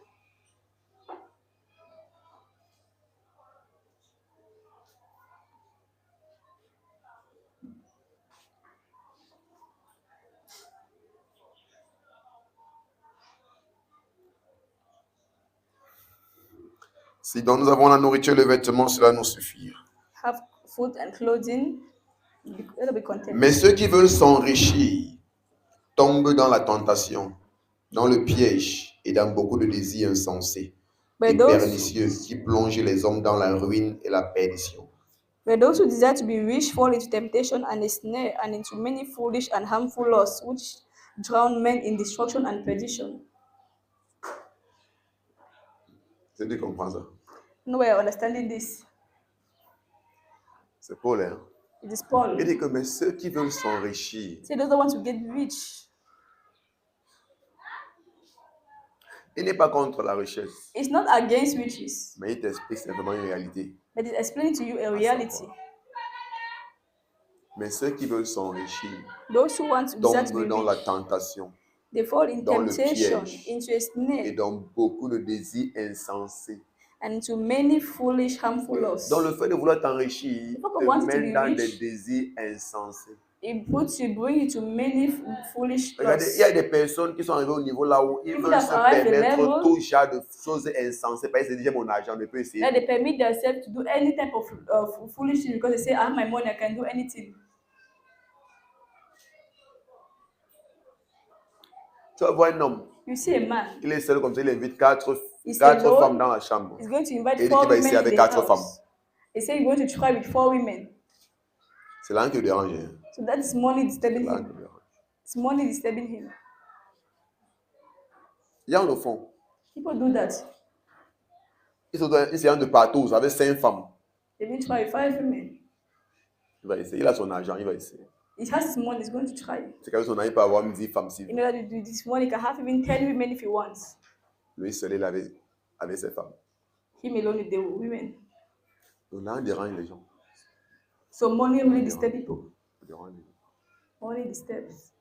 Si donc nous avons la nourriture et le vêtement, cela nous suffit. Have food and clothing, let us be content. Mais ceux qui veulent s'enrichir tombent dans la tentation, dans le piège et dans beaucoup de désirs insensés et But those, pernicieux qui plongent les hommes dans la ruine et la perdition. but those who desire to be rich fall into temptation and a snare and into many foolish and harmful lusts which drown men in destruction and perdition. C'est qui comprend ça? No way of understanding this. C'est Paul. Hein? It is Paul. Il dit que mais ceux qui veulent s'enrichir, Say those that want to get rich. il n'est pas contre la richesse, It's not against riches, mais il t'explique simplement une réalité. but it's explaining to you a reality. Mais ceux qui veulent s'enrichir Those who want to desire to tombent be dans la rich, tentation they fall in dans le temptation, piège into a et snare, dans beaucoup de désirs insensés. and into many foolish, harmful lusts. Donc le fait de vouloir t'enrichir People want te to mène be dans rich. des désirs insensés. It puts you, bring you to many foolish Regardez, lusts. il y a des personnes qui sont arrivées au niveau là où ils People veulent that se arrive the permettre level- tout genre de choses insensées. Parce que c'est déjà mon argent, je peux essayer. That they permit themselves to do any type of foolish thing because they say, I have my money, I can do anything. Tu vas voir un homme, You see a man, il est seul comme ça, il invite quatre He's femmes alone. dans la chambre. he's going to invite Et il dit 4 qu'il va women essayer in avec the 4 house. femmes. They say he's going to try with 4 women. C'est là qui le dérange. Hein. So that is money disturbing C'est là him. qui le dérange. It's money disturbing him. Il y a le fond. People do that. Ils se donnent de partout avec 5 femmes. They've been trying 5 women. Il va essayer. Il a son argent, il va essayer. He has his money, he's going to try. C'est qu'avec son argent, il peut avoir une 10 femmes s'il In veut. order to do this money, he can have even 10 women if he wants. Lui seul, il avait avec ses femmes. Him alone with the women. Donc là, on dérange les gens. So money really disturbs people. On dérange les gens. Money disturbs.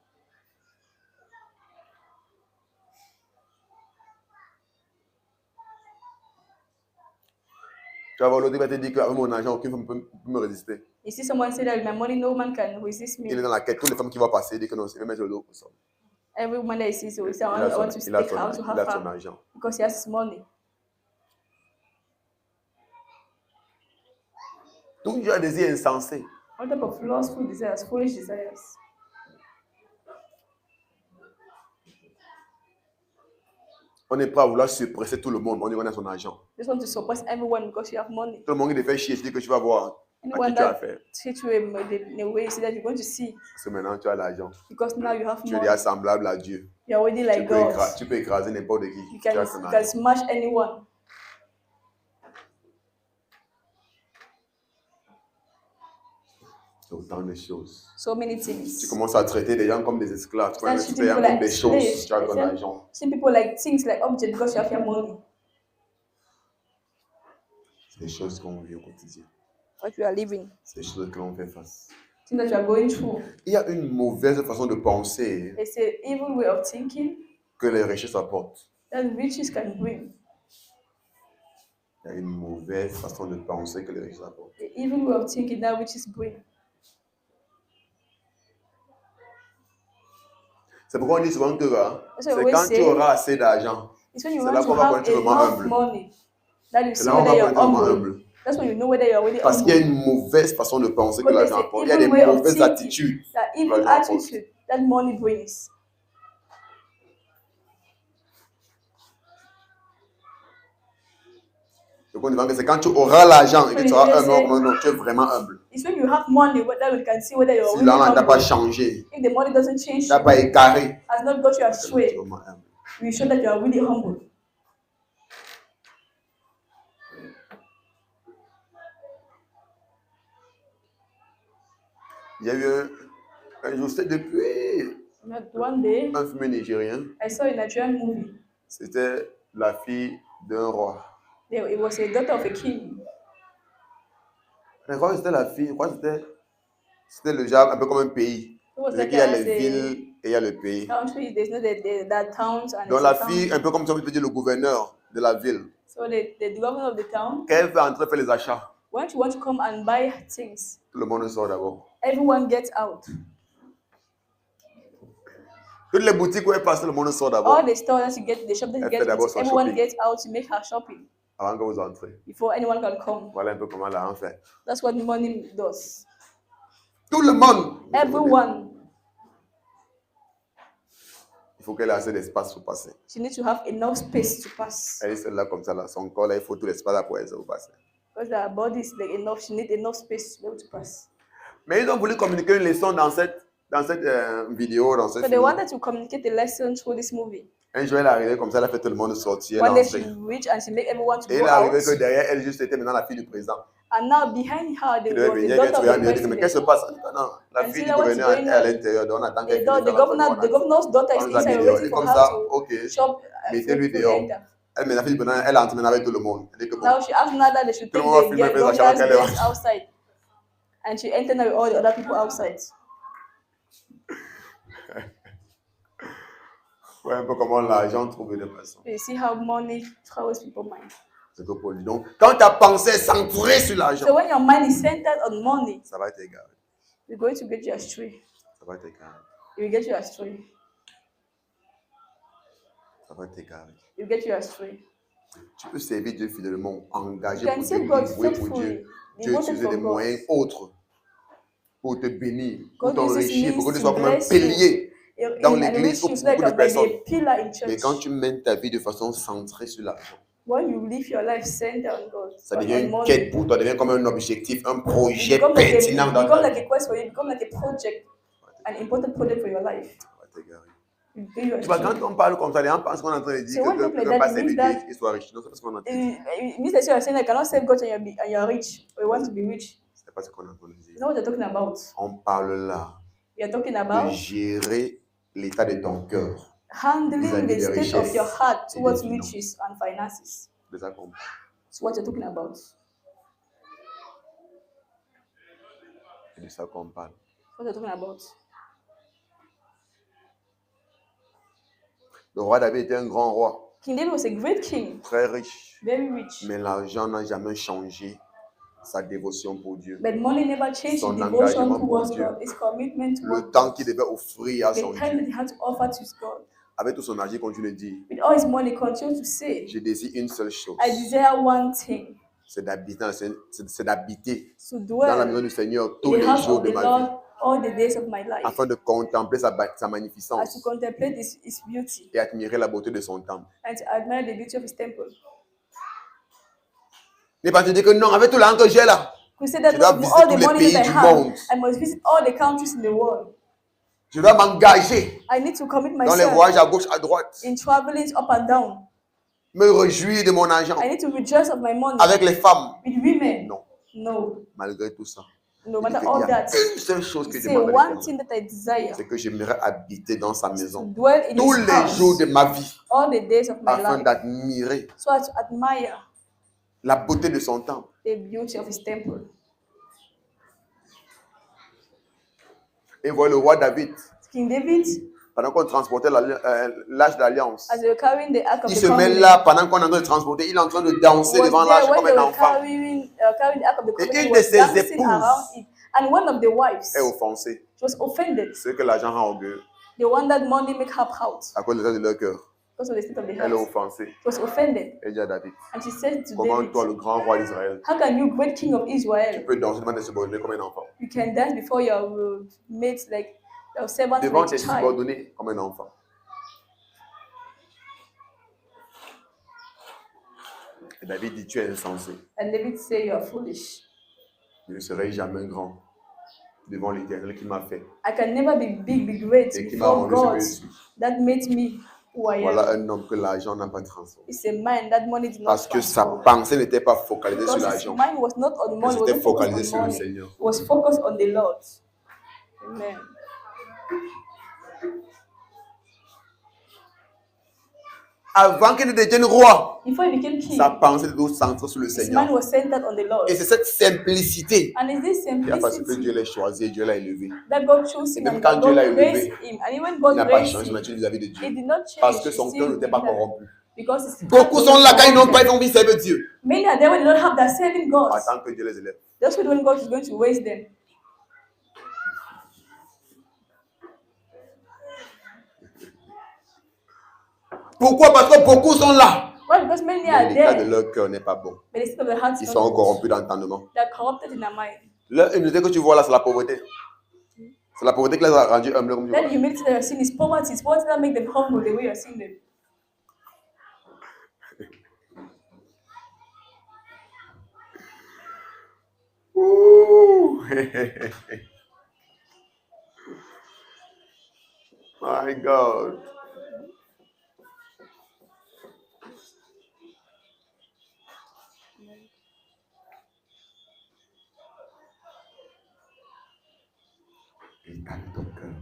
Tu vas voir l'autre, il va te dire qu'avec mon argent, aucune femme peut me résister. You see someone say that with my money, no man can resist Il est me. dans la quête. Toutes les femmes qui vont passer, il dit que non, il va mettre le dos au sol. Every woman that he sees will say, Il I a want to son, il a stake out to son, have il a son her argent. because he has his money. Tout un désir insensé. All type of lustful desires, foolish desires. On est prêt à vouloir suppresser tout le monde. On dit qu'on a son argent. Just want to suppress everyone because you have money. Tout le monde qui te fait chier, je dis que tu vas voir à Anyone qui tu as that affaire. treats you in a way so that you're going to see Parce que maintenant, tu as l'argent. because now you have Tu es money. déjà semblable à Dieu. You're already like God. Tu peux écraser n'importe qui. You Tu as can, son you can argent. smash anyone. C'est autant de choses. So many Tu things. commences à traiter les gens comme des esclaves. Tu Start commences à treating traiter les gens people comme like des choses. slaves. Tu as ton Start argent. seeing people like things like objects because you have your money. C'est des choses qu'on vit au quotidien. What you are living. C'est des choses que l'on fait face. Things that you are going through. Il y a une mauvaise façon de penser It's an evil way of thinking que les richesses apportent. that riches can bring. Il y a une mauvaise façon de penser que les richesses apportent. The evil way of thinking that riches bring. C'est pourquoi on dit souvent que That's why c'est we quand tu say- auras assez d'argent. It's when you C'est want là to qu'on va have connaître vraiment enough humble. money that you C'est see là qu'on va whether you're connaître vraiment humble. humble. That's when you know whether you're already Parce qu'il y a humble. une mauvaise façon de penser que Because l'argent there's apporte. an Il y a des evil way of mauvaises thinking. attitudes. That evil L'argent apporte. attitude that money brings. Donc on dit que c'est quand tu auras l'argent et que Oui, tu seras je humble. sais. Non, tu es vraiment humble. It's when you have money that you can see whether you're Si really l'argent n'a pas humble. changé, If the money doesn't change, n'a pas égaré, has not got you tu es astray, vraiment humble. you show that you are really humble. Il y a eu un jour, c'était depuis Not one day, un film nigérien. I saw a Nigerian movie. C'était la fille d'un roi. It was a daughter of a king. Je crois que c'était la fille, je crois que c'était le genre un peu comme un pays. It was Il like y a a les villes et il y a le pays. country. There's no that towns and Donc there's a la town. fille, un peu comme ça, on peut dire le gouverneur de la ville, So the governor of the town, quand elle veut entrer faire les achats, when you want to come and buy things, tout le monde sort d'abord. everyone gets out. Toutes les boutiques où elle passe, tout le monde sort d'abord. All the stores that you get, the shop that you Elle get, fait d'abord son everyone shopping. gets out to make her shopping Avant que vous entrez. before anyone can come. Voilà un peu comment l'argent fait. That's what money does. Tout le monde. Everyone, Il faut qu'elle ait assez d'espace pour passer. she needs to have enough space to pass. Elle est celle-là comme ça, là. Son corps, là, il faut tout l'espace là pour elle pour passer. Because her body is like enough, she needs enough space to be able to pass. Mais ils ont voulu communiquer une leçon dans cette vidéo, dans cette So they film. wanted to communicate a lesson through this movie. Un jour, elle est arrivée comme ça, elle a fait tout le monde sortir, elle One est day she entrée. reached and she made everyone to Et il go est arrivé out. que derrière elle, juste était maintenant la fille du président. And now behind her, Il there was devait the venir, elle daughter vient of the dire, mais qu'est-ce qui se president. passe? Elle dit, non, la And fille see du that what's gouverneur est going à on. l'intérieur, donc on attend qu'elle The, finisse. the governor's daughter is On nous a mis inside dehors. waiting Et for comme her ça, to ok. shop. Mettez-lui food to dehors. enter. Elle, mais la fille du gouverneur, elle entre maintenant avec tout le monde. Elle dit que bon, Now she asked now that they should Tout take le monde the filme, elle fait sa governor's chambre qu'elle est guests outside. And she entered now with all the other people outside. ouais, un peu comment l'argent trouve des façons. You see how money travels people's mind. C'est que Paul dit. Donc, quand ta pensée est centrée sur l'argent, So when your mind is centered on money, ça va t'égarer. it's going to get you astray. Ça va t'égarer. It will get you astray. Ça va t'égarer. It will get you astray. Tu peux servir Dieu fidèlement, engagé You can pour serve Dieu, God dévoué pour faithfully, Dieu. Dieu devoted utilise for des God. moyens autres pour te bénir, pour God uses t'enrichir, pour que means tu sois to comme un bless you. pilier. Dans And l'église, which pour is like beaucoup de a, like personnes. a pillar in Mais church. quand tu mènes ta vie de façon centrée sur l'argent, When you live your life centered on God, ça on devient une money, quête pour toi, ça devient comme un objectif, un it projet becomes pertinent dans ta like vie. a quest for you, it becomes like a project, an important project for your life. Ça va t'égarer. It will get you Tu vois, astray. quand on parle comme ça, les gens pensent qu'on est en train de dire So when que people like ne that, pas it servir means Dieu, qu'il soit riche. Non, c'est parce qu'on est en train de dire. It means that you are saying I cannot serve God and you are rich or you want to be rich. C'est C'est pas ce qu'on a entendu dire. It's not what you're talking about. On parle là You're talking de about gérer l'état de ton cœur. handling vis-à-vis the des state of richesses your heart et des towards finances. riches and finances. C'est ça qu'on parle. It's what you're talking about. C'est de ça qu'on parle. It's what you're talking about. Le roi David était un grand roi, King David was a great king, très riche. very rich. Mais l'argent n'a jamais changé sa dévotion pour Dieu. But money never changed his Son devotion engagement pour towards Dieu. God, his commitment Le towards temps God, qu'il devait offrir à the son time that Dieu. he had to offer to his God. Avec tout son argent, il continue de dire, With all his money, continue to say, je désire une seule chose, I desire one thing, c'est d'habiter to dans la maison dwell du Seigneur in tous the les house jours of de the ma Lord vie, all the days of my life, afin de contempler sa as to magnificence contemplate his beauty et admirer la beauté de son temple. and to admire the beauty of his temple. N'est pas te dire que non, avec tout l'argent que j'ai là, We say that Je dois with visiter all the tous les money pays that I du have, monde. I must visit all the countries in the world. je dois m'engager I need to commit dans les myself voyages à gauche, à droite, in traveling up and down. me réjouir de mon argent I need to rejoice of my money avec les femmes. with women. Non, No, malgré tout ça, no il dit matter qu'il y all a that. une seule chose que je Say demande à one l'Éternel, thing that I desire, c'est que j'aimerais habiter dans sa to maison dwell in tous his les jours de house ma vie, all the days of my afin life, d'admirer so as to admire la beauté de son temple. the beauty of his temple. Et voilà le roi David, King David, pendant qu'on transportait l'âge d'alliance, as they were carrying the ark of il the se met covenant, là pendant qu'on est en train de transporter, il est en train de danser was devant there l'âge when comme they un were enfant, carrying the ark of the Et covenant. une He de was ses dancing épouses around it, and one of the wives, est offensé. she was offended. Ce que l'argent rend orgueilleux, The one that money make her proud à cause de l'état de leur cœur. because of the state of the Elle est house. offensée. She was offended, Elle dit à David, and she said to comment David, toi, le grand roi d'Israël, "How can you, great king of tu Israel, peux danser devant tes subordonnés comme un enfant, you can dance before your mates like your servants devant like tes child?" subordonnés comme un enfant. Et David dit, tu es insensé. And David said, "You are foolish. Je ne serai jamais grand devant l'Éternel qui m'a fait I can never be big, be great et qui m'a before rendu ce God que je suis. that made me who I Voilà am." un homme que l'argent n'a pas transformé. It's a man that money did not Parce que sa transform. pensée n'était pas focalisée sur Because his l'argent. mind was not on money, Elle was était not focalisée focused sur on le money. Seigneur. It was focused on the Lord. Amen. Avant qu'il ne devienne roi, Before he became king, sa pensée était toujours centrée sur le his Seigneur. mind was centered on the Lord. Et c'est cette simplicité And it's this qui a fait ce que simplicity Dieu l'a choisi et Dieu l'a élevé. that God chose Et him même and quand God Dieu l'a raised élevé, him. And even Il God n'a pas raised changé him, maintenant vis-à-vis de he Dieu. did not change. Parce que He son still cœur n'était did pas that. corrompu. Because his Beaucoup heart sont was là quand ils n'ont pas, corrupted. ils ont envie de servir Dieu. Many are there when they don't have that serving God. Attends que Dieu les élève. That's when God is going to raise them. Pourquoi? Parce que beaucoup sont là. Why? Because many Mais are l'état de there, leur cœur n'est pas bon. but the state of the heart Ils is sont not corrompus d'entendement. They are corrupted in their mind. L'humilité que tu vois là, c'est la pauvreté. C'est la pauvreté qui les a rendus humbles comme tu That vois. humility that you're seeing is poverty. It's poverty that make them humble the way you're seeing them. Ouh. My God. L'état de ton cœur.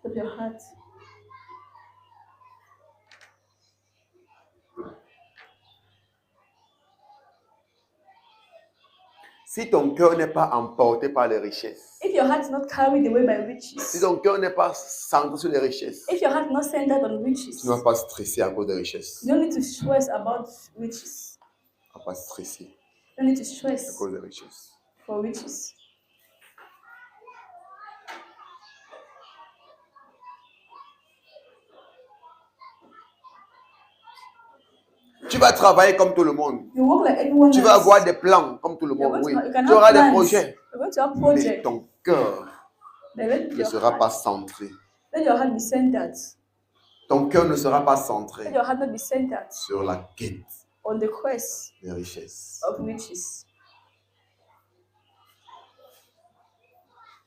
Of your heart. Si ton cœur n'est pas emporté par les richesses, If your heart is not carried away by si riches, ton cœur n'est pas centré sur les richesses, if your heart is not centered on tu riches, ne vas pas stresser à cause des richesses. you don't need to stress about riches. Tu ne vas pas stresser You don't need to à stress cause des richesses. for riches. Tu vas travailler comme tout le monde. You work like everyone Tu else. vas avoir des plans comme tout le You're monde. going Oui. to, you can Tu auras have des plans. projets. You're going to have Mais projects. ton cœur But let ne your sera pas heart, centré. let your heart be centered. Ton cœur ne sera pas Let centré your heart not be centered sur la quête on the quest des richesses, of riches,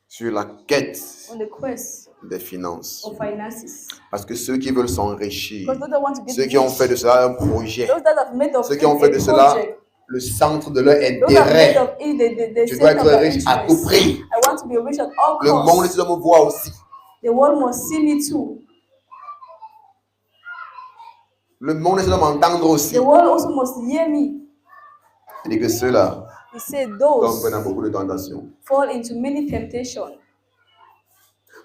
sur la quête on the quest des finances. of finances. Parce que ceux qui veulent s'enrichir, Because those that want to get ceux qui ont rich, fait de cela un projet, those that have made of ceux it qui ont fait a de cela project, le centre de leur Those are made intérêt. of it, the Tu dois center of être their riche à tout interest. prix. I want to be rich at all Le monde costs. doit me voir aussi. The world must see me too. Le monde doit m'entendre aussi. The world also must hear me. Il dit que ceux-là He said tombent those dans beaucoup de tentations. fall into many temptations.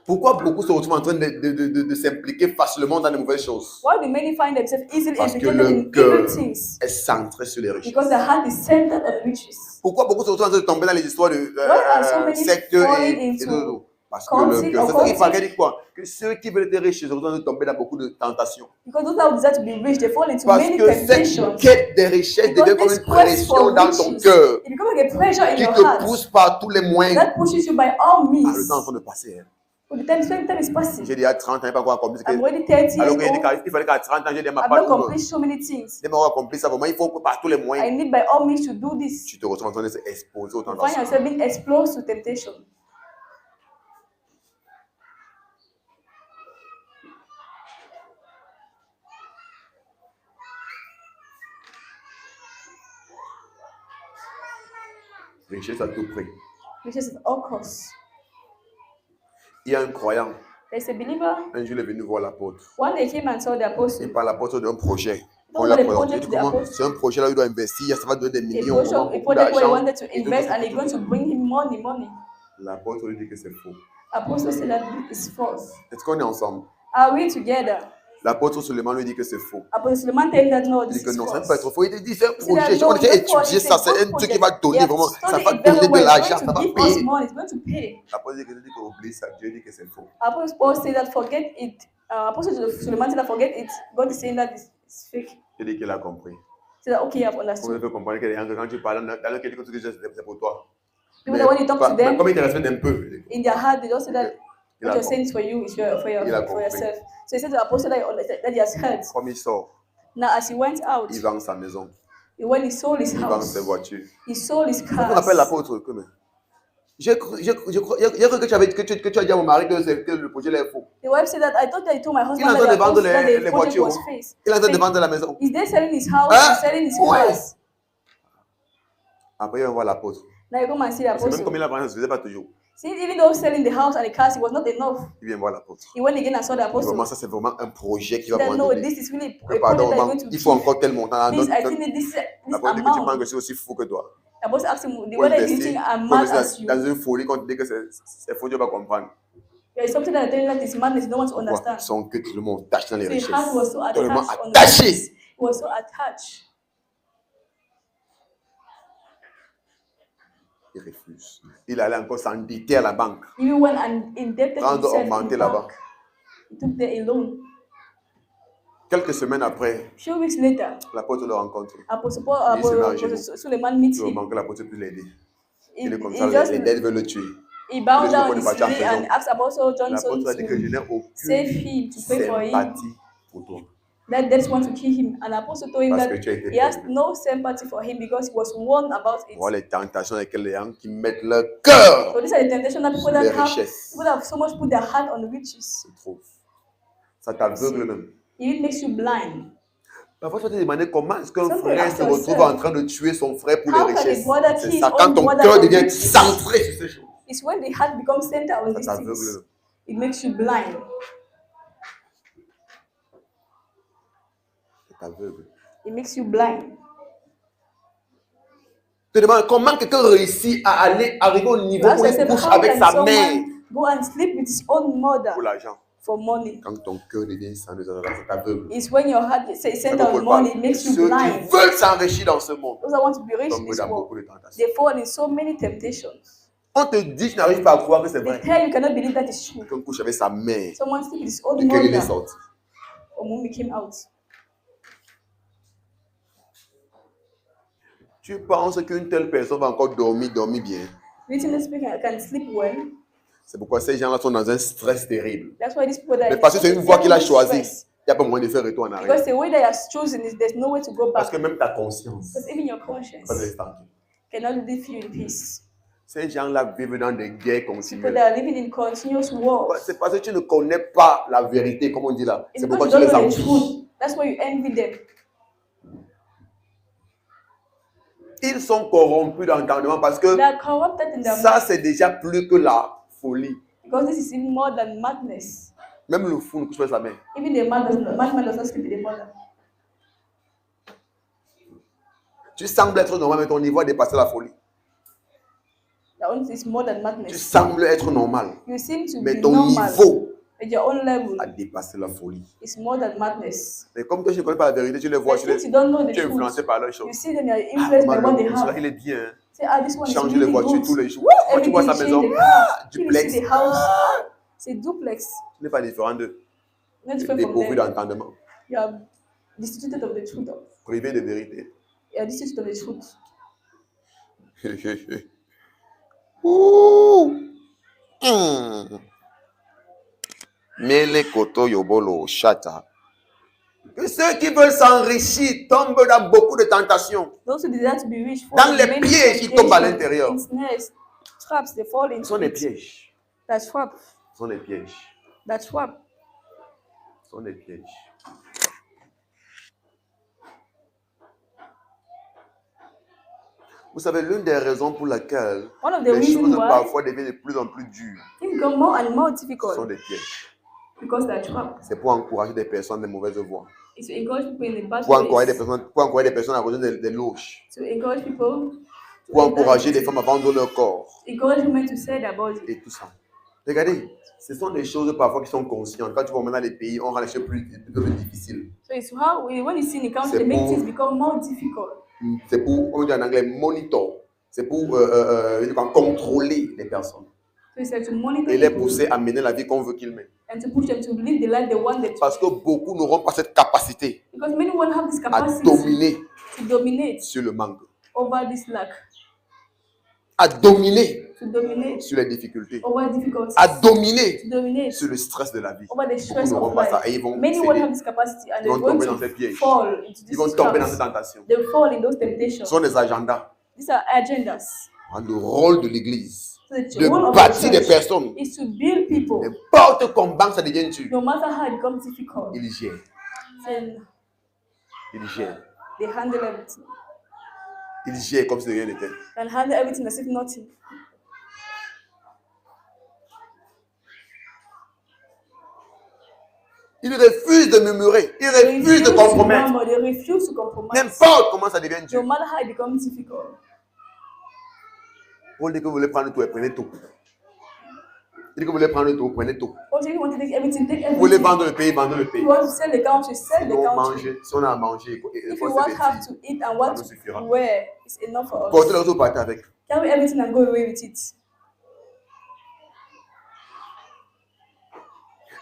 Pourquoi beaucoup se retrouvent en train de s'impliquer facilement dans de mauvaises choses? Why do many find themselves easily Parce que implicated le in evil cœur things? est centré sur les richesses. Because the heart is centered on riches. Pourquoi beaucoup se retrouvent en train de tomber dans les histoires de Why are so many sectes falling et into de... Parce que cultic le cœur, or c'est ça qu'il cultic? dit quoi? Que ceux qui veulent être riches se retrouvent en train de tomber dans beaucoup de tentations. Because those that desire to be rich, they fall into Parce many que cette temptations. quête des richesses Because devient comme this une quest pression for dans ton riches, cœur it becomes like a pressure in qui your te heart pousse par tous les moyens. that pushes you by all Ah, le means. temps est en train de passer. Hein. But the time is passing. J'ai déjà 30 ans, je n'ai pas encore accompli ce que... I'm already 30 Alors years old. qu'il fallait qu'à 30 ans, j'ai dit, ma I've part not tout. accomplished so many things. Dès qu'on accomplit ça, vraiment, il faut que par tous les I moyens, need by all means to do this. tu te retrouves en train de s'exposer aux You find tentations. yourself being exposed to temptation. Richesse à tout prix. Riches at all costs. Il y a un croyant, There's a believer. un jour il est venu voir l'apôtre. One day came and saw the Il apostle. parle à l'apôtre d'un projet. No, On l'a the présenté. project Il dit of the comment apostle. c'est un projet là où il doit investir, ça va donner des A millions, project, vraiment a beaucoup project where he d'argent. wanted to invest and it's going to bring him money. L'apôtre lui dit que c'est faux. Apostle said that it's false. Est-ce qu'on est ensemble? Are we together? L'apôtre Suleiman lui dit que c'est faux. Apostle Suleiman tell him that no, Il dit this que is non, ça ne false. peut pas être faux. Il te dit c'est un He said that projet. no, On a déjà it's not étudié false. ça. It's a C'est un good truc qui project. va donner They have vraiment. Ça studied va it very donner de well. l'argent. It's Ça going va to give us payer. money. It's going to pay. L'apôtre dit que oublie ça. Dieu dit que c'est faux. Apostle Paul said that forget it. Apostle Suleiman said that forget it. God is saying that it's fake. Il dit qu'il a compris. He said that okay, I've On understood. peut comprendre que les gens, quand tu parles, dans lequel tu dis que c'est pour toi. People that when you talk to Mais them, comme il te respecte un peu, in their heart, they don't say that il what a you're saying compris. is for you, is for compris. yourself. So he said to the apostle that he has heard. Comme il sort, Now, as he went out, il vend sa maison, when he sold his il vend house, ses voitures. he sold his C'est ce qu'on appelle cars. l'apôtre. J'ai cru que tu as dit à mon mari que le projet là est faux. The wife said that I thought that he told my husband Il est en train de vendre that les the project voitures. was fake. Il est en train de vendre la maison. Is they selling his house? Hein? He's selling his Ouais. cars. Après, il va voir l'apôtre. Now you come and see the Parce que même apostle. comme il a vendu, ça ne se faisait pas toujours. See, even though selling the house and the cars, it was not enough. Il vient voir l'apôtre. He went again and saw the apostle. Vraiment, ça, c'est vraiment un projet qui He va said, vraiment no, donner. this is really a Que project pardon, that is going to il faut give. encore tel montant. This, I think that this L'apôtre dit que tu penses amount. que je suis aussi fou que toi. The apostle asked him, Pour whether you investir, think I'm pour mad investir as you. dans une folie, quand tu dis que c'est faux, Dieu va comprendre. There is something that I tell you that is madness, you don't want to Pourquoi? understand. Son cœur, tout le monde attaché dans les So his richesses. heart was so Tellement attached on attaché. riches. He was so attached. Il refuse. Il allait encore s'endetter à la banque. Even went and indebted Rendre himself in augmenter the là-bas. bank. He took there a loan. Quelques semaines après, Few weeks later, l'apôtre le rencontre. Apostle Il se met à genoux. Suleiman meets Il him. remarque que l'apôtre peut l'aider. He, Il est comme he ça, just les dettes veulent le tuer. he bowed Il down ne his peut pas knee faire and asked Apostle Johnson L'apôtre a dit que je to n'ai aucune save him, to pray for him. sympathie pour toi. That death want to kill him. And Apostle told him Parce que that tu as été he has prévenu. no sympathy for him because he was warned about it. Voilà les tentations avec lesquelles les gens qui mettent leur cœur So these are the temptations that people sur les that have richesses people that have so much put their heart on riches. se trouvent. Ça t'aveugle même. It makes you blind. Parfois, tu vas te demander comment est-ce qu'un Something frère ask se retrouve yourself. en train de tuer son frère pour How les can a richesses. brother C'est kill ça. his Quand own ton brother cœur for devient riches? centré sur ces choses, It's when the heart becomes centered on ça these t'aveugle. things. It makes you blind. Ça t'aveugle. It makes you blind. Tu te demandes comment quelqu'un réussit à arriver au niveau You ask où il yourself, couche how avec can sa mère someone go and sleep with his own mother pour l'argent. for money? Quand ton cœur devient centré, ça t'aveugle. It's when your heart is C'est centered pourquoi on il parle. money, it makes you Ceux blind. qui veulent s'enrichir dans ce monde Those that want to be rich in tombent this dans world, beaucoup de tentations. they fall in so many temptations. On te dit, tu n'arrives pas à croire que c'est They vrai. tell you cannot believe that is true. Quelqu'un couche avec sa mère, Someone sleep with his own duquel il est mother. sorti. Or mommy came out. Tu penses qu'une telle personne va encore dormir bien. Written speaking, I can sleep well. C'est pourquoi ces gens-là sont dans un stress terrible. That's why these people that Mais parce que c'est une voie qu'il a choisie, stress. il n'y a pas moyen de faire retour en arrière. Because the way they have chosen is there's no way to go Parce back. que même ta conscience Because even your conscience va te laisser tranquille. cannot leave you in peace. Ces gens-là vivent dans des guerres People continuelles. that are living in continuous war. C'est parce que tu ne connais pas la vérité, comme on dit là. It's C'est because pourquoi you tu don't les know the envies. truth. That's why you envy them. Ils sont corrompus d'entendement parce que They are corrupted in their ça, mind c'est déjà plus que la folie. because this is even more than madness. Même le fou ne couche pas sa mère. Even the madman does not sleep with the mother. Tu sembles être normal, mais ton niveau a dépassé la folie. That one is more than Tu madness. sembles être normal, You seem to mais be ton normal niveau at your own level. a dépassé la folie. It's more than madness. Mais comme toi, tu ne connais pas la vérité, tu les vois, But since you don't know the tu es influencé truth, par leurs you choses. see them, you are influenced by what they Celui-là, have. il est bien. Hein. Say, ah, this one is Change les really voitures good. tous les jours. Quand tu vois Everything sa change maison, the car. Till you duplex. see the house. C'est duplex. Tu n'es pas différent d'eux. Not Tu es different from dépourvu them. d'entendement. You are destituted of the truth. Privé de vérité. You are destituted of the truth. Ouh. Mele koto yobolo shata. Que ceux qui veulent s'enrichir tombent dans beaucoup de tentations. Those who desire to be rich fall Dans in les many pièges qui tombent à temptations, l'intérieur. in snares, traps, they fall Ce sont into des it. pièges. That's trap. Ce sont des pièges. That's trap. Ce sont des pièges. Vous savez, l'une des raisons pour laquelle One of the les reasons choses why parfois deviennent de plus en plus dures, things become more and more ce sont difficult des pièges. because they're trap. C'est pour encourager des personnes de mauvaise voie. It's to encourage people in the bad Pour encourager ways. des personnes à rejoindre des loges. To encourage people. Pour encourager des femmes à vendre leur corps. Encourage women to sell their body. Et tout ça. Regardez, ce sont des choses parfois qui sont conscientes. Quand tu vas maintenant dans les pays, on rend les choses plus difficiles. So it's how when you see in the country, C'est they make pour- things become more difficult. C'est pour, on dit en anglais, monitor. C'est pour contrôler les personnes. So it's like to monitor Et les people pousser à mener la vie qu'on veut qu'ils mènent. and to push them to live the life they want them to. Parce que beaucoup n'auront pas cette capacité Because many won't have this à capacity dominer to dominate sur le manque, over this lack, à dominer to dominate sur les difficultés, over difficulties, à dominer to dominate sur le stress de la vie. over the Beaucoup stress n'auront of pas ça life. et ils vont Many won't have céder. this capacity and Ils they're vont going tomber dans ces to pièges. fall into Ils vont these tomber dans ces traps. tentations. They'll fall in those temptations. Ce sont des agendas. These are agendas. Le rôle de l'Église, So the de role of the bâtir des church personnes. is to build people. N'importe combien ça devient dur, No matter how it becomes difficult, il gère. then Il gère. they handle everything. Il gère comme si de rien n'était. And handle everything as if nothing. Il refuse de murmurer. Il They refuse de refuse to compromettre. murmur, they refuse to compromise. N'importe comment ça devient No dur. matter how it becomes difficult. Paul dit que vous voulez prendre tout et prenez tout. Il dit que vous voulez prendre tout, prenez tout. Also, if you want to take everything, take Vous voulez everything. vendre le pays, vendez le If pays. you want to sell the country, sell Si the on, country. mange, si on a à manger, If you want have to eat and what Ça nous suffira. to wear, it's enough for portez le us. retour, partez avec. Carry everything and go away with it.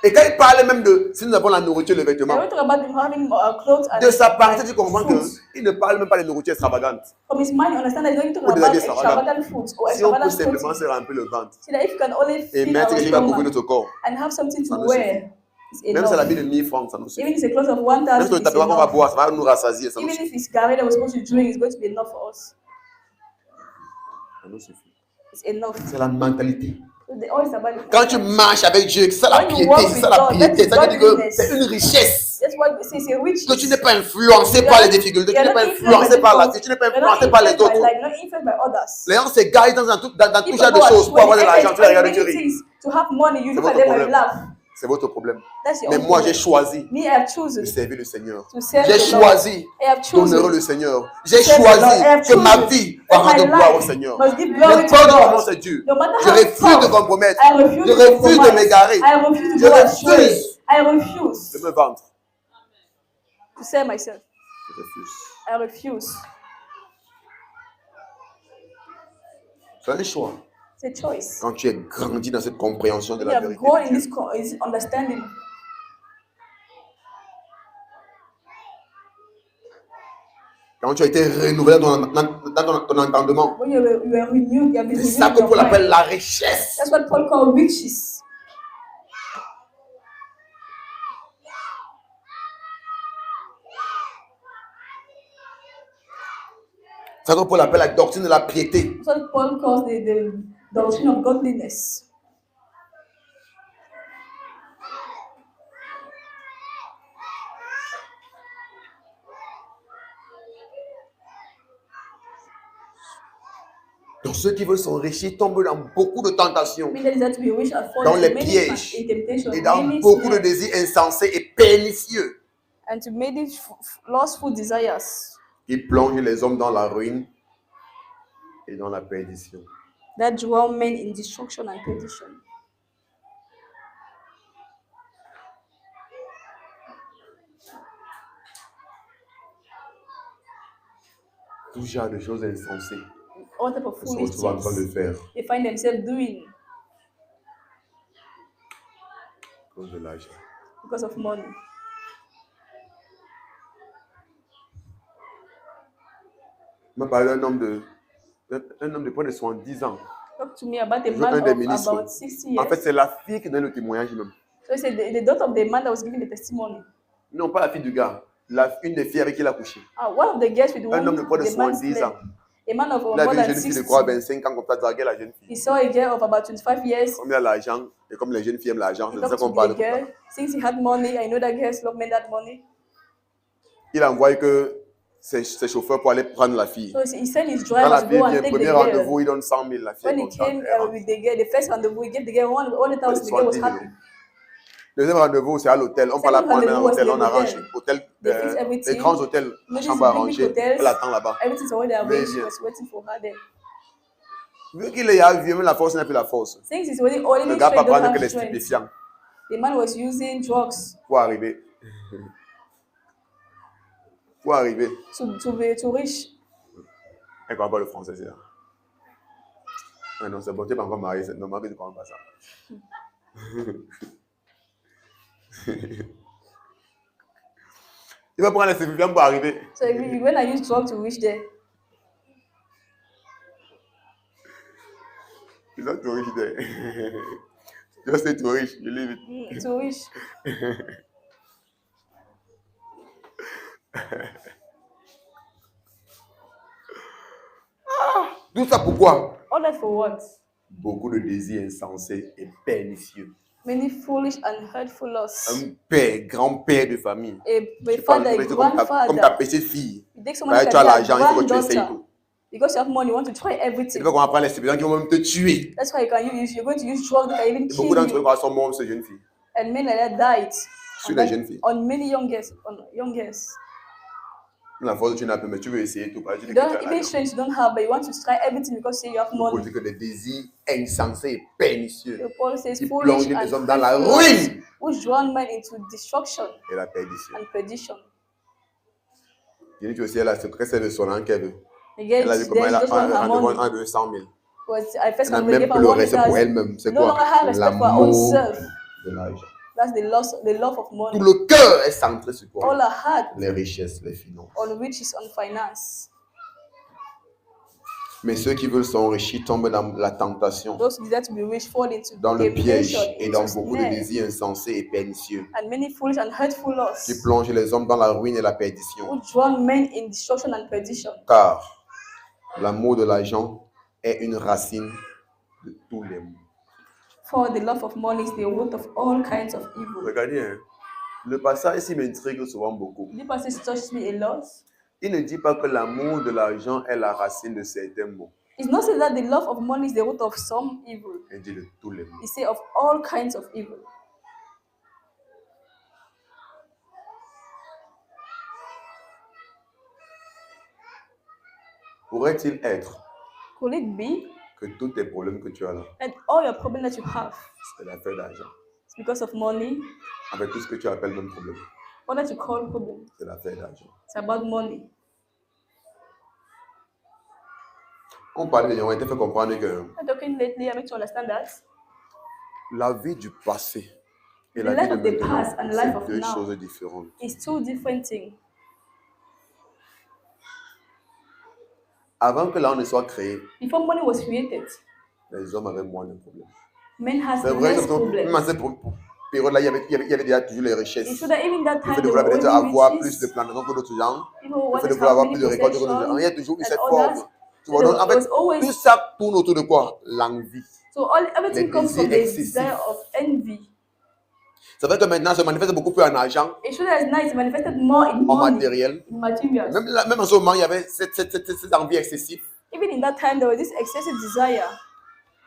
Et quand il parle même de si nous avons la nourriture, le I vêtement, want to talk about him having clothes and de sa pensée, tu comprends food. qu'il ne parle même pas de nourriture extravagante. From his mind, you understand that he's not talking Ou des about habits extravagants. extravagant foods or Si on peut extravagant simplement clothing. se remplir le ventre See that if you can only et feed mettre our quelque chose qui va couvrir stomach notre corps, and have something ça to nous wear, it's même si c'est enough. l'habit de 1000 francs, ça nous Even suffit. if it's a cloth of Même 1,000, si le it's tapis qu'on va enough. boire, ça va nous rassasier, ça nous Even suffit. if it's Gary that we're supposed to drink, it's going to be enough for us. Ça nous suffit. It's enough. C'est la mentalité. So the all is about it. Quand tu marches avec Dieu, c'est ça la When you piété, walk c'est with ça la God, piété. that Ça is veut dire que godliness. c'est une richesse. That's why we say it's a riches. Que tu n'es pas influencé par les difficultés, tu n'es pas influencé par la vie, tu n'es pas You're not influencé par les influenced by autres. life, you're not influenced by others. Les gens s'égarent dans tout People genre de go choses pour astray, avoir de they l'argent. Tu les regardes, expect tu many ris. things to have money, you C'est look at votre them and you problème. laugh. C'est votre problème. That's your Mais own moi, j'ai problem. choisi Me, I have chosen de servir le Seigneur. to serve J'ai the Lord. choisi I have chosen d'honorer le Seigneur. J'ai serve the Lord. I choisi have que ma chosen vie that va my rendre gloire au life Seigneur. must give glory to N'importe comment God. c'est dur. No matter Je how refuse de tough, compromettre. I refuse Je to refuse de compromise. m'égarer. I refuse to Je go astray. refuse I refuse de me vendre. to sell myself. Je refuse. I refuse. C'est un choix. It's a choice. Quand tu es grandi dans cette compréhension de You la have vérité. grown in de this, Dieu. this understanding. Quand tu as été renouvelé dans ton entendement. When you were renewed, you have been C'est ça renewed que in Paul your appelle mind. la richesse. That's what Paul called riches. C'est ça que Paul appelle la doctrine de la piété. That's what Paul calls the doctrine of godliness. Donc ceux qui veulent s'enrichir tombent dans beaucoup de tentations, Meaning that desire to be rich are falling dans into les many pièges in temptation, et dans many beaucoup de snares, désirs insensés et pernicieux and to many lustful desires qui plongent les hommes dans la ruine et dans la perdition. that draw men in destruction and perdition. Tout genre de choses insensées All type of ils se foolish retrouvent en train de things faire they find themselves doing à cause de l'argent. because of money. Je me parle d'un homme de près de 70 ans. Talk to me about a Un man des of ministres. about 60 years. En fait, c'est la fille qui donne le témoignage même. So it's the daughter of the man that was giving the testimony. Non, pas la fille du gars. Une des filles avec qui il a couché. One of the guests with Un homme de près de the man 70 slept. ans. A man of Il a more vu une than jeune fille de 60. quoi, 25 ans, comme ça, draguer la jeune He fille. saw a girl of about 25 years. Comme il a l'argent, et comme les jeunes filles aiment l'argent, He c'est de ça talked to qu'on parle. the girl. Since he had money, I know that girls love men that money. Il a envoyé que ses chauffeurs pour aller prendre la fille. So he sent his Quand la drivers fille go and vient, take the premier girl. rendez-vous, il donne 100 000. La fille When est he contente. came Elle rentre. with the girl, the first rendezvous, he gave the girl 100,000. The girl was happy. Deuxième rendez-vous, c'est à l'hôtel. On va la prendre à un hôtel, on arrange. Hôtel, They fix everything. les grands hôtels, la These chambre big, big arrangée. hotels. Elle attend là-bas. Everything's already Mais arranged. She bien. was waiting for her there. Vu qu'il est vieux, même la force n'a plus la force. Since he's already Le gars straight, pas don't prendre que have les strength. stupéfiants The man was using drugs pour arriver. Pour arriver. to reach. Elle ne comprend pas le français, c'est là. Ah non, c'est bon, tu n'es pas encore marié, c'est normal que tu ne comprends pas ça. Il va prendre les stupéfiants pour arriver. So when I use drugs to reach there, It's not too rich there. Just say too rich, you leave it. to reach. Tout ça pourquoi? All that for what? Beaucoup de désirs insensés et pernicieux. Many foolish and hurtful lusts. Un père, grand-père de famille. A Tu parles father, a de comme ta grandfather. petite fille. You take Bah, someone tu as like l'argent, il faut que tu essayes granddaughter. tout. Because you have money, you want to try Tu everything. veux qu'on apprenne les stupéfiants qui vont même te tuer. That's why you're going to use drugs that can even Et beaucoup kill d'entre eux you. sont morts, ces jeunes filles. And men like that died. Sur les jeunes filles. On many young girls. La force tu n'as pas, mais tu veux essayer tout. Tu dis You que tu don't as even l'argent. strength you don't have, but you want to try everything because you have Pour money. dire que des désirs insensés et pernicieux So Paul says qui foolish plongent and les hommes dans la hurtful lusts, ruine which drown men into destruction et la perdition. and perdition. Je dis que aussi, elle a secret, c'est de son an qu'elle veut. Again, Elle a vu comment elle a just want her money. un de 100 000. Was I first Elle n'a can même give her plus le 1,000. respect pour elle-même. C'est No longer quoi? have respect for her own L'amour self. de l'argent. That's the love of money. Tout le cœur est centré sur All quoi? her heart Les richesses, les finances. on riches, on finance. Mais ceux qui veulent s'enrichir tombent dans la tentation, Those who desire to be rich fall into dans le piège temptation, et dans into beaucoup de snare, désirs insensés et pernicieux and many foolish and hurtful qui lusts, plongent les hommes dans la ruine et la perdition. who drown men in destruction and perdition. Car l'amour de l'argent est une racine de tous les maux. For the love of money is the root of all kinds of evil. Regardez, hein, le passage ici m'intrigue souvent beaucoup. This passage touches me a lot. Il ne dit pas que l'amour de l'argent est la racine de certains maux. It's not said that the love of money is the root of some evil. Il dit de tous les maux. It says of all kinds of evil. Pourrait-il être Could it be que tous tes problèmes que tu as là, that all your problems that you have c'est l'affaire d'argent? is because of money? Avec tout ce que tu appelles même problème, What that you call problem? c'est l'affaire d'argent. It's about money. On parlait, on a été fait comprendre que I'm talking lately, I make you understand that la vie du passé et The la life vie de of the maintenant, past and life of c'est deux now. choses différentes. it's two different things. Avant que l'homme ne soit créé, Before money was created, les hommes avaient moins de problèmes. men has C'est vrai less que même à problems. cette période-là, il y avait déjà toujours les It's richesses. true that even that Le time fait de there vouloir were peut-être only avoir plus riches. de plantations que d'autres gens, People le fait wanted de to vouloir have avoir many plus de récoltes que d'autres gens. possessions. Il y a toujours eu cette and forme. others. Tu vois, So donc, en there fait, was always- tout ça tourne autour de quoi? L'envie. So everything Les comes from the désirs excessifs. desire of envy. C'est vrai que maintenant, ça se manifeste beaucoup plus en argent, It's true that it's nice, manifested more in en money, matériel. in materials. Même en ce moment, il y avait cette envie excessive. Even in that time, there was this excessive desire.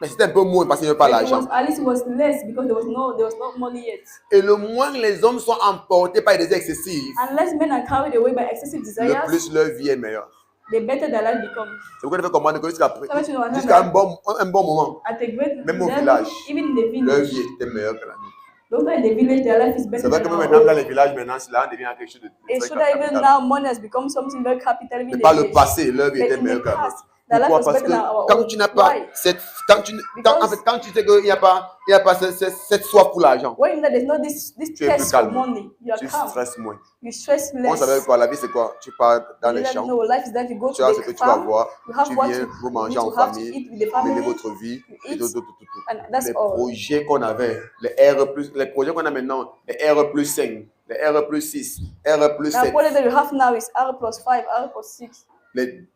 Mais c'était un peu moins parce qu'il n'y avait pas But it l'argent. was, at least it was less because there was no money yet. Et le moins les hommes sont emportés par des excessifs, Unless men are carried away by excessive le desires, plus leur vie est meilleure. the better their life becomes. C'est pourquoi il faut comprendre que jusqu'à Ça, un bon moment, At a great même au level, village, even in the leur village, vie était meilleure que la nôtre. those in the village, their life is C'est better vrai que than même our maintenant, dans own. les villages, maintenant, cela devient quelque chose de It très should have even capital. now money has become something very capital in Mais the par le village. passé, leur vie But était in meilleure the que la past, nôtre. their life Pourquoi? was Parce better than que our quand own. tu n'as pas Why? cette, quand tu sais qu'il n'y a pas cette soif pour l'argent, When there's not this tu es plus test for calme. money, you are Tu calm. stresses moins. You stress On savait less. quoi? La vie, c'est quoi? Tu pars dans You les let champs, know life is that you go tu to as ce que the tu vas farm, voir, you have tu what viens, you vous need mangez en to have to famille, eat with the mener family, votre vie, you et eat, tout. and that's Les all. projets qu'on avait, les projets qu'on a maintenant, les R plus 5, les R plus 6, R plus Now, 7, what that you have now is R plus 5, R plus 6, les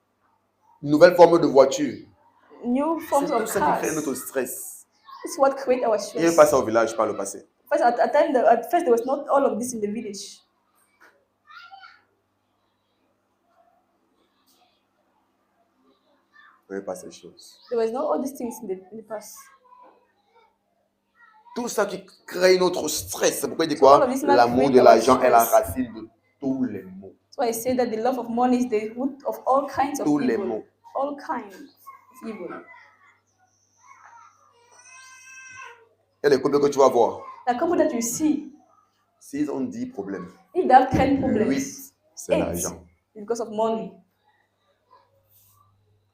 nouvelles formes de voitures, new c'est forms tout of ça qui crée cars. notre stress. It's what create our Il n'y avait stress. pas ça au village par le passé. First, at first, there was not all of this in the village. Il n'y avait pas ces choses. There was not all these things in the past. Tout ça qui crée notre stress. C'est pourquoi il dit So quoi? all of this now L'amour create de our l'argent est la stress. racine de tous les maux. So I say that the love of money is the root of all kinds of Tous les evil. maux. All kinds of evil. Il y a des couples que tu vas voir. The couple that you see, S'ils ont 10 problèmes, if they have 10 8, problems, c'est 8 l'argent. is because of money.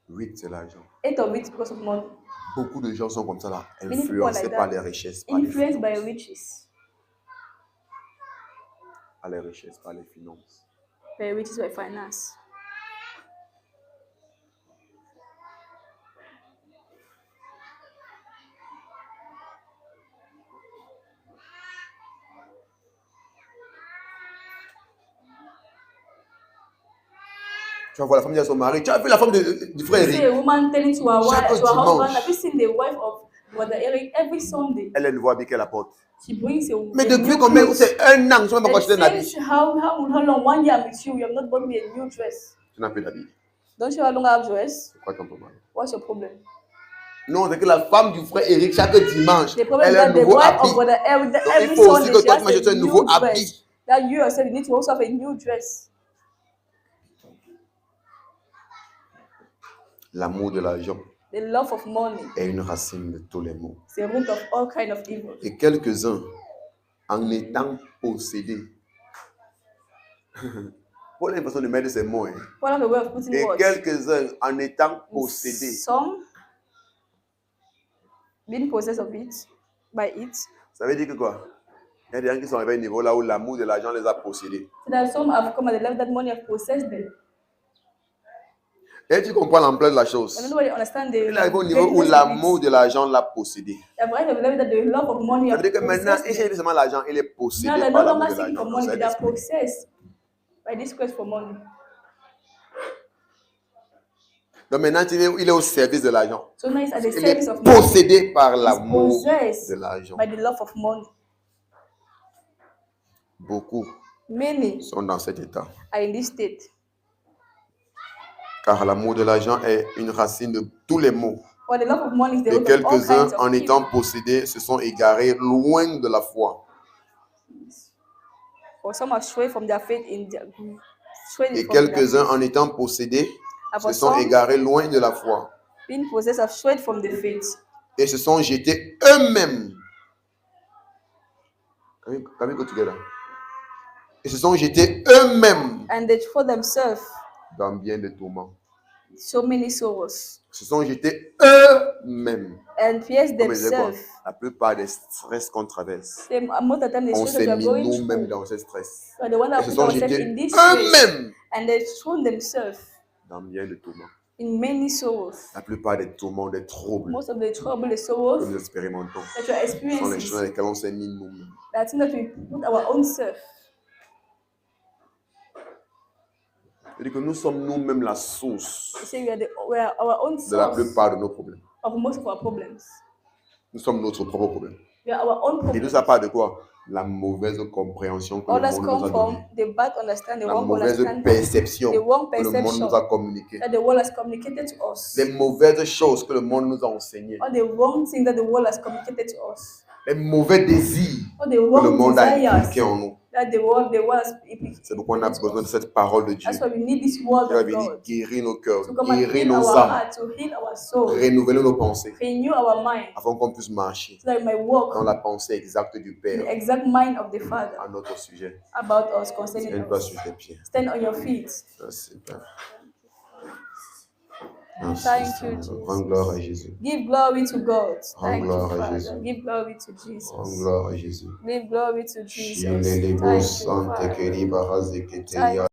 8, c'est l'argent. 8 of it is because of money. Beaucoup de gens sont comme ça là, Many people are influencés like par that. les richesses, par les Influenced by finances. riches. Par les richesses, par les finances. By riches, by finance. Tu vas voir la femme de son mari. Tu as vu la femme du frère You see Eric? a woman telling to her, Chaque wife, to her husband, dimanche. have you seen the wife of Brother Eric every Sunday? Elle ne voit bien qu'elle apporte. She brings a Mais a depuis new combien? clothes. C'est un an, tu n'as même pas And acheté un habit. since how long 1 year I'm with you have not bought me a new dress. Tu n'as plus d'habit. Don't you how long I have dress? C'est quoi ton problème? What's your problem? Non, c'est que la femme du frère Eric, chaque dimanche, The problem is elle a un that the nouveau wife habit. of Brother Eric, Donc, il every faut aussi Sunday que she toi, has tu m'achètes a un nouveau new habit. dress. That you yourself you need to also have a new dress. L'amour de l'argent The love of money est une racine de tous les maux. is the root of all kind of evil. Et quelques-uns, en étant possédés, pour la façon de mettre ces mots, hein. What are the way of putting Et words? quelques-uns, en étant possédés, Some being possessed of it, by it. ça veut dire que quoi? Il y a des gens qui sont arrivés à un niveau là où l'amour de l'argent les a possédés. So that some have come at the level that money have possessed them. Et tu comprends l'ampleur de la chose. And nobody understand the Il arrive au niveau où greatness of l'amour it. de l'argent l'a possédé. They've arrived at the level that the love of money Ça have veut dire que maintenant, il possessed cherche them. seulement l'argent, il est possédé Now they're par no l'amour longer de seeking for l'argent. money, Ça, but they're l'esprit. possessed by this quest for money. Donc maintenant, il est au service de l'argent. So now it's at the Il service est of money. possédé par He's l'amour possessed de l'argent. by the love of money. Beaucoup Many sont dans cet état. are in this state. Car l'amour de l'argent est une racine de tous les maux. For the love of money is the Et root of all quelques-uns, kinds of en evil. étant possédés, se sont égarés loin de la foi. For some are strayed from their faith in their strayed Et from their quelques-uns, faith. en étant possédés, And se for sont some, égarés loin de la foi. being possessed have strayed from the faith. Et se sont jetés eux-mêmes. Can we go together? Et se sont jetés eux-mêmes And they throw themselves dans bien des tourments. so many sorrows. Se sont jetés eux-mêmes. And pierce Comme je disais quoi, themselves. la plupart des stress qu'on traverse, Most of the time, the on stress s'est that mis we are going nous-mêmes through. dans ce stress. So the one that Ils se put sont ourselves jetés in this stress. eux-mêmes And they've thrown themselves dans bien des tourments. in many sorrows. La plupart des tourments, des troubles Most of the trouble, the que sorrows nous expérimentons that you are sont les experiencing, choses dans lesquelles on s'est mis nous-mêmes. that's that we put our own self. C'est-à-dire que nous sommes nous-mêmes la source You say we are our own de la source plupart de nos problèmes. of most of our problems. Nous sommes notre propre problème. We are our own Et tout problems. ça part de quoi? la mauvaise compréhension que le Others monde nous a come from donnée, the bad understanding, the la wrong mauvaise understanding, perception the wrong que le monde perception nous a communiquée, that the world has communicated to us, les mauvaises choses que le monde nous a enseignées, or the wrong thing that the world has communicated to us, les mauvais désirs or the que le wrong monde a desires inculqués en nous. that the world has C'est pourquoi on a implicated to besoin de us. cette parole de Dieu That's why we need this word qui va of venir God guérir nos cœurs, to come and guérir heal nos our âmes, heart, to heal our soul, renouveler nos pensées, renew our mind, afin qu'on puisse marcher so that we may walk dans la pensée exacte du in Père the exact mind of the Father à notre sujet. about us, concerning Tiens-toi us. sur tes pieds. Stand on your feet. Merci, Père. Merci, Thank you, Seigneur. Jesus. Rends gloire à Jésus. Give glory to God. Thank you, gloire à Father. Jésus. Give glory to Rends Jesus. gloire à Jésus. Give glory to Jesus. Shilelebo Thank you, sante Father. keriba haziketeria. Thank